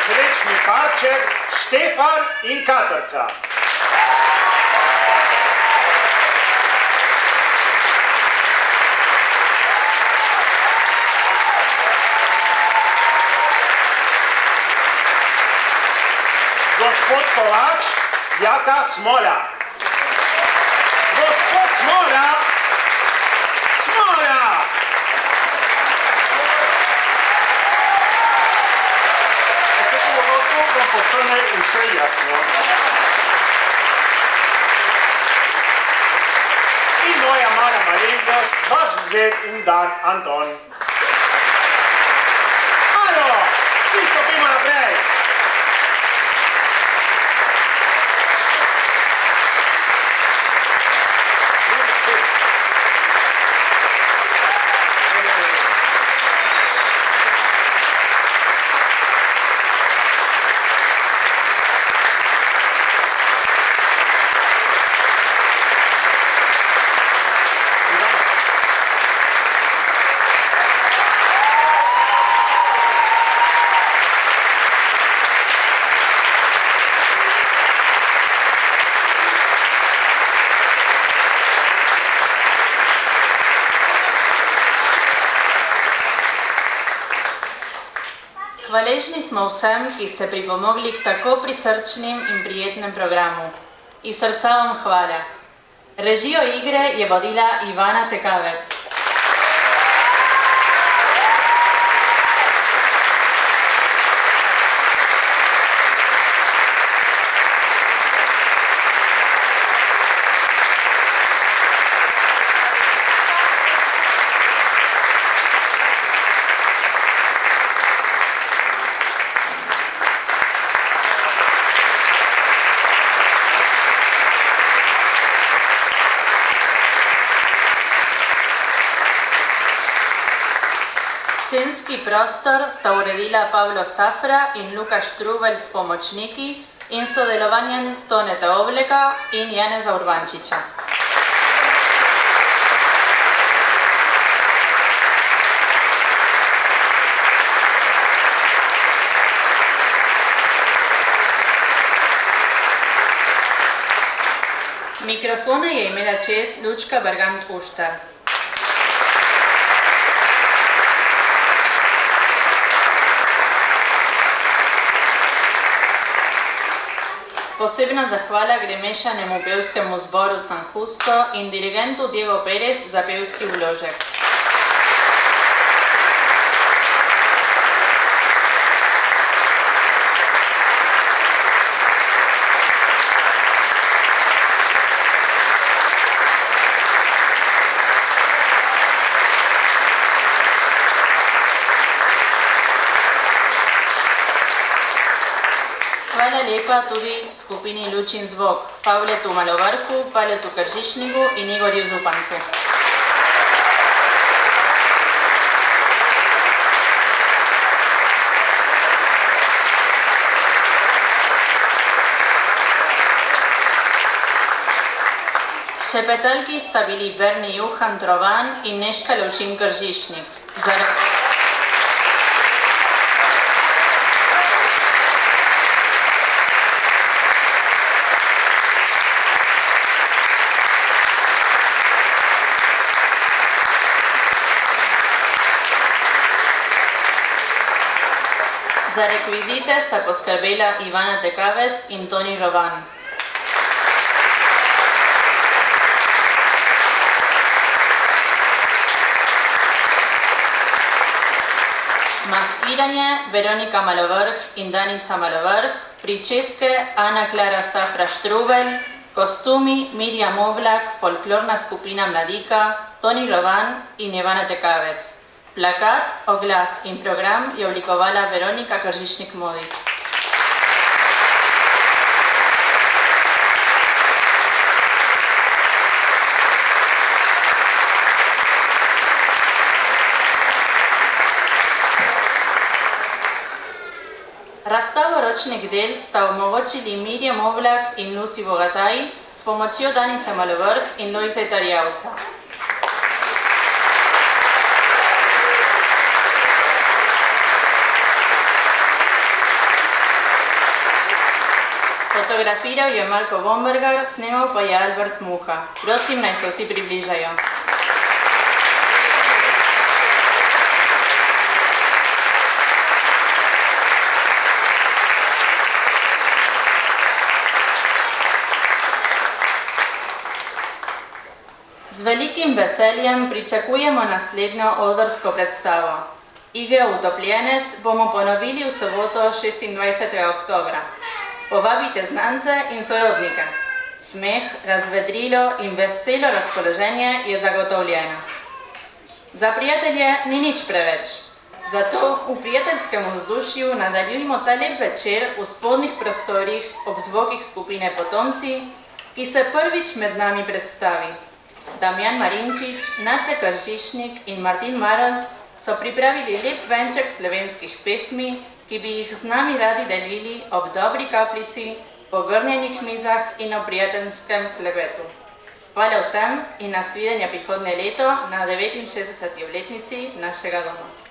Srečni parček Štefan in Katrca. Gospod Kovač, Jaka Smola. Gospod Smola, Smola. Da postane vse jasno. In moja mala malenkost, vaš zet in dan Anton. Alo, vsi stopimo naprej. Hvaležni smo vsem, ki ste pripomogli k tako prisrčnim in prijetnem programu. Iz srca vam hvala. Režijo igre je vodila Ivana Tekavec. Scenski prostor sta uredila Pavlo Safra in Luka Štruvelj s pomočniki in sodelovanjem Toneta Obleka in Janeza Urbančiča. Mikrofone je imela čest Lučka Bergant-Uštar. Posebna zahvala gre mešanemu pevskemu zboru San Justo in dirigentu Diego Pérez za pevski vložek. Hvala lepa tudi skupini Luč in zvok, Pavletu Malovrhu, Pavletu Kržišniku in Igorju Zupancu. Šepetalki sta bili Berni Juhan Trovan in Neška Lovšin Kržišnik. Za rekvizite sta poskrbela Ivana Tekavec in Toni Rovan. Maskiranje Veronika Malovrh in Danica Malovrh, pričeske Ana Klara Safra Štruvelj, kostumi Mirjam Oblak, folklorna skupina Mladika, Toni Rovan in Ivana Tekavec. Plakat, oglas in program je oblikovala Veronika Kržišnik-Modic. Razstavo ročnih del sta omogočili Mirjam Oblak in Lucy Bogataj s pomočjo Danice Malovrh in Lojze Tarjavca. Fotografiral je Marko Bombergar, snemal pa je Albert Muha. Prosim, naj se vsi približajo. Z velikim veseljem pričakujemo naslednjo odrsko predstavo. Igro Utopljenec bomo ponovili v soboto 26. oktobra. Povabite znance in sorodnike. Smeh, razvedrilo in veselo razpoloženje je zagotovljeno. Za prijatelje ni nič preveč. Zato v prijateljskem vzdušju nadaljujemo ta lep večer v spodnjih prostorih ob zvokih skupine Potomci, ki se prvič med nami predstavi. Damjan Marinčič, Nace Kržišnik in Martin Marolt so pripravili lep venček slovenskih pesmi, ki bi jih z nami radi delili ob dobri kapljici, pogrnjenih mizah in ob prijateljskem klepetu. Hvala vsem in nasvidenje prihodnje leto na 69. obletnici našega doma.